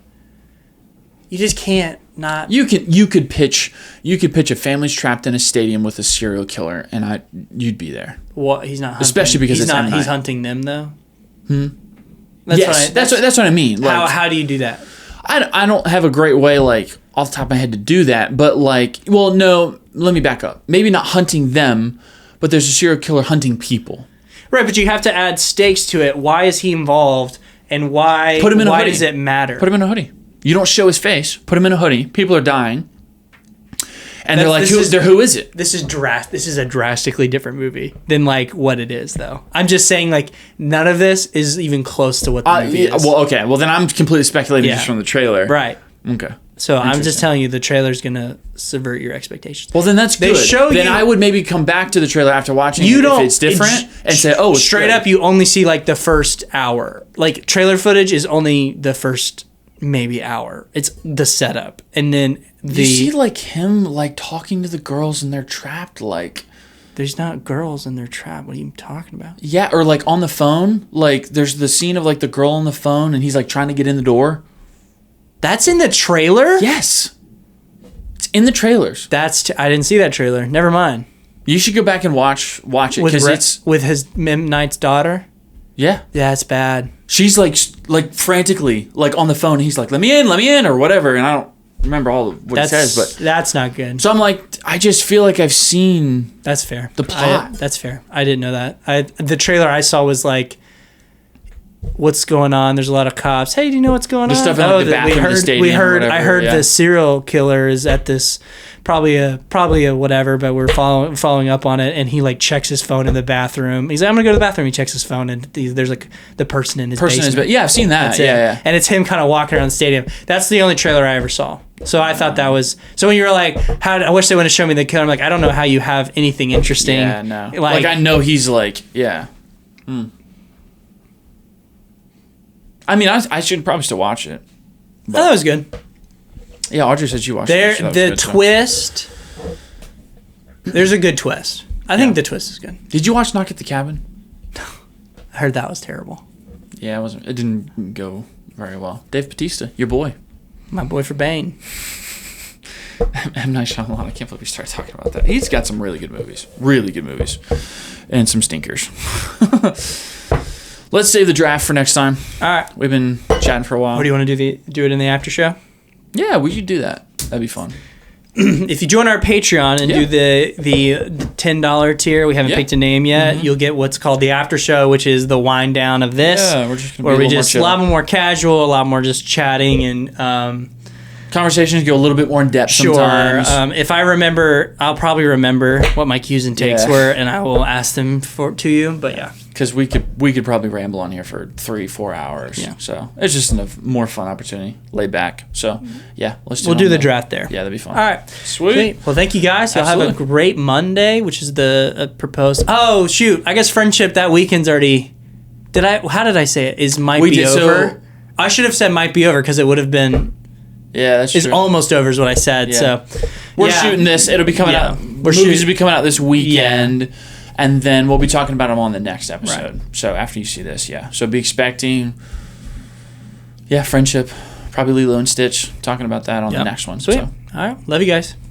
not. You could pitch a family's trapped in a stadium with a serial killer, and you'd be there. What? He's not hunting. Especially because he's hunting them, though? That's what I mean. Like, how do you do that? I don't have a great way, like, off the top of my head to do that, but like, well, no, let me back up. Maybe not hunting them, but there's a serial killer hunting people. Right, but you have to add stakes to it. Why is he involved, and why does it matter? Put him in a hoodie. You don't show his face. Put him in a hoodie. People are dying. And they're like, who is it? This is a drastically different movie than like what it is, though. I'm just saying, like, none of this is even close to what the movie is. Well, okay. Well, then I'm completely speculating just from the trailer. Right. Okay. So I'm just telling you, the trailer's gonna subvert your expectations. Well, then that's good. Then I would maybe come back to the trailer after watching it if it's different and say, oh, it's straight up. You only see like the first hour. Like, trailer footage is only the first maybe hour. It's the setup, and then you see like him like talking to the girls and they're trapped. Like, there's not girls and they're trapped. What are you talking about? Yeah, or like on the phone. Like, there's the scene of like the girl on the phone and he's like trying to get in the door. That's in the trailer? Yes. It's in the trailers. I didn't see that trailer. Never mind. You should go back and watch it because it's with his M. Night's daughter. Yeah. Yeah, it's bad. She's like frantically like on the phone. And he's like, let me in or whatever. And I don't remember all of what he says, but that's not good. So I'm like, I just feel like I've seen. That's fair. The plot. That's fair. I didn't know that. The trailer I saw was like, what's going on? There's a lot of cops. Hey, do you know what's going on? Stuff in like the bathroom of the stadium. I heard the serial killer is at this probably a whatever, but we're following up on it, and he like checks his phone in the bathroom. He's like, I'm gonna go to the bathroom. He checks his phone, and there's like the person in his basement. Yeah, I've seen that. Yeah. And it's him kind of walking around the stadium. That's the only trailer I ever saw. So I thought that was. So when you were like, I wish they would have shown me the killer. I'm like, I don't know how you have anything interesting. Yeah, no. Like I know he's like, yeah. I mean, I should probably still watch it. I thought it was good. Yeah, Audrey said she watched it. The twist. There's a good twist. I think the twist is good. Did you watch Knock at the Cabin? I heard that was terrible. Yeah, it didn't go very well. Dave Bautista, your boy. My boy for Bane. M. Night Shyamalan. I can't believe we started talking about that. He's got some really good movies. And some stinkers. Let's save the draft for next time. All right. We've been chatting for a while. What do you want to do it in the after show? Yeah, we should do that. That'd be fun. If you join our Patreon and do the $10 tier, we haven't picked a name yet. You'll get what's called the after show, which is the wind down of this. Yeah, we're just gonna be a lot more casual, a lot more just chatting and conversations go a little bit more in depth. Sometimes. If I remember, I'll probably remember what my cues and takes were, and I will ask them to you. But yeah. Because we could probably ramble on here for 3-4 hours. Yeah. So it's just a more fun opportunity, laid back. So yeah, we'll do the draft there. Yeah, that'd be fun. All right, sweet. Well, thank you guys. You'll have a great Monday, which is the proposed. Oh shoot! I guess friendship that weekend's already. How did I say it? Might be over. I should have said might be over because it would have been. Yeah, that's true. It's almost over is what I said. Yeah. So we're shooting this. It'll be coming out. Movies will be coming out this weekend. Yeah. And then we'll be talking about them on the next episode. Right. So after you see this, So be expecting, friendship. Probably Lilo and Stitch. Talking about that on the next one. Sweet. So. All right. Love you guys.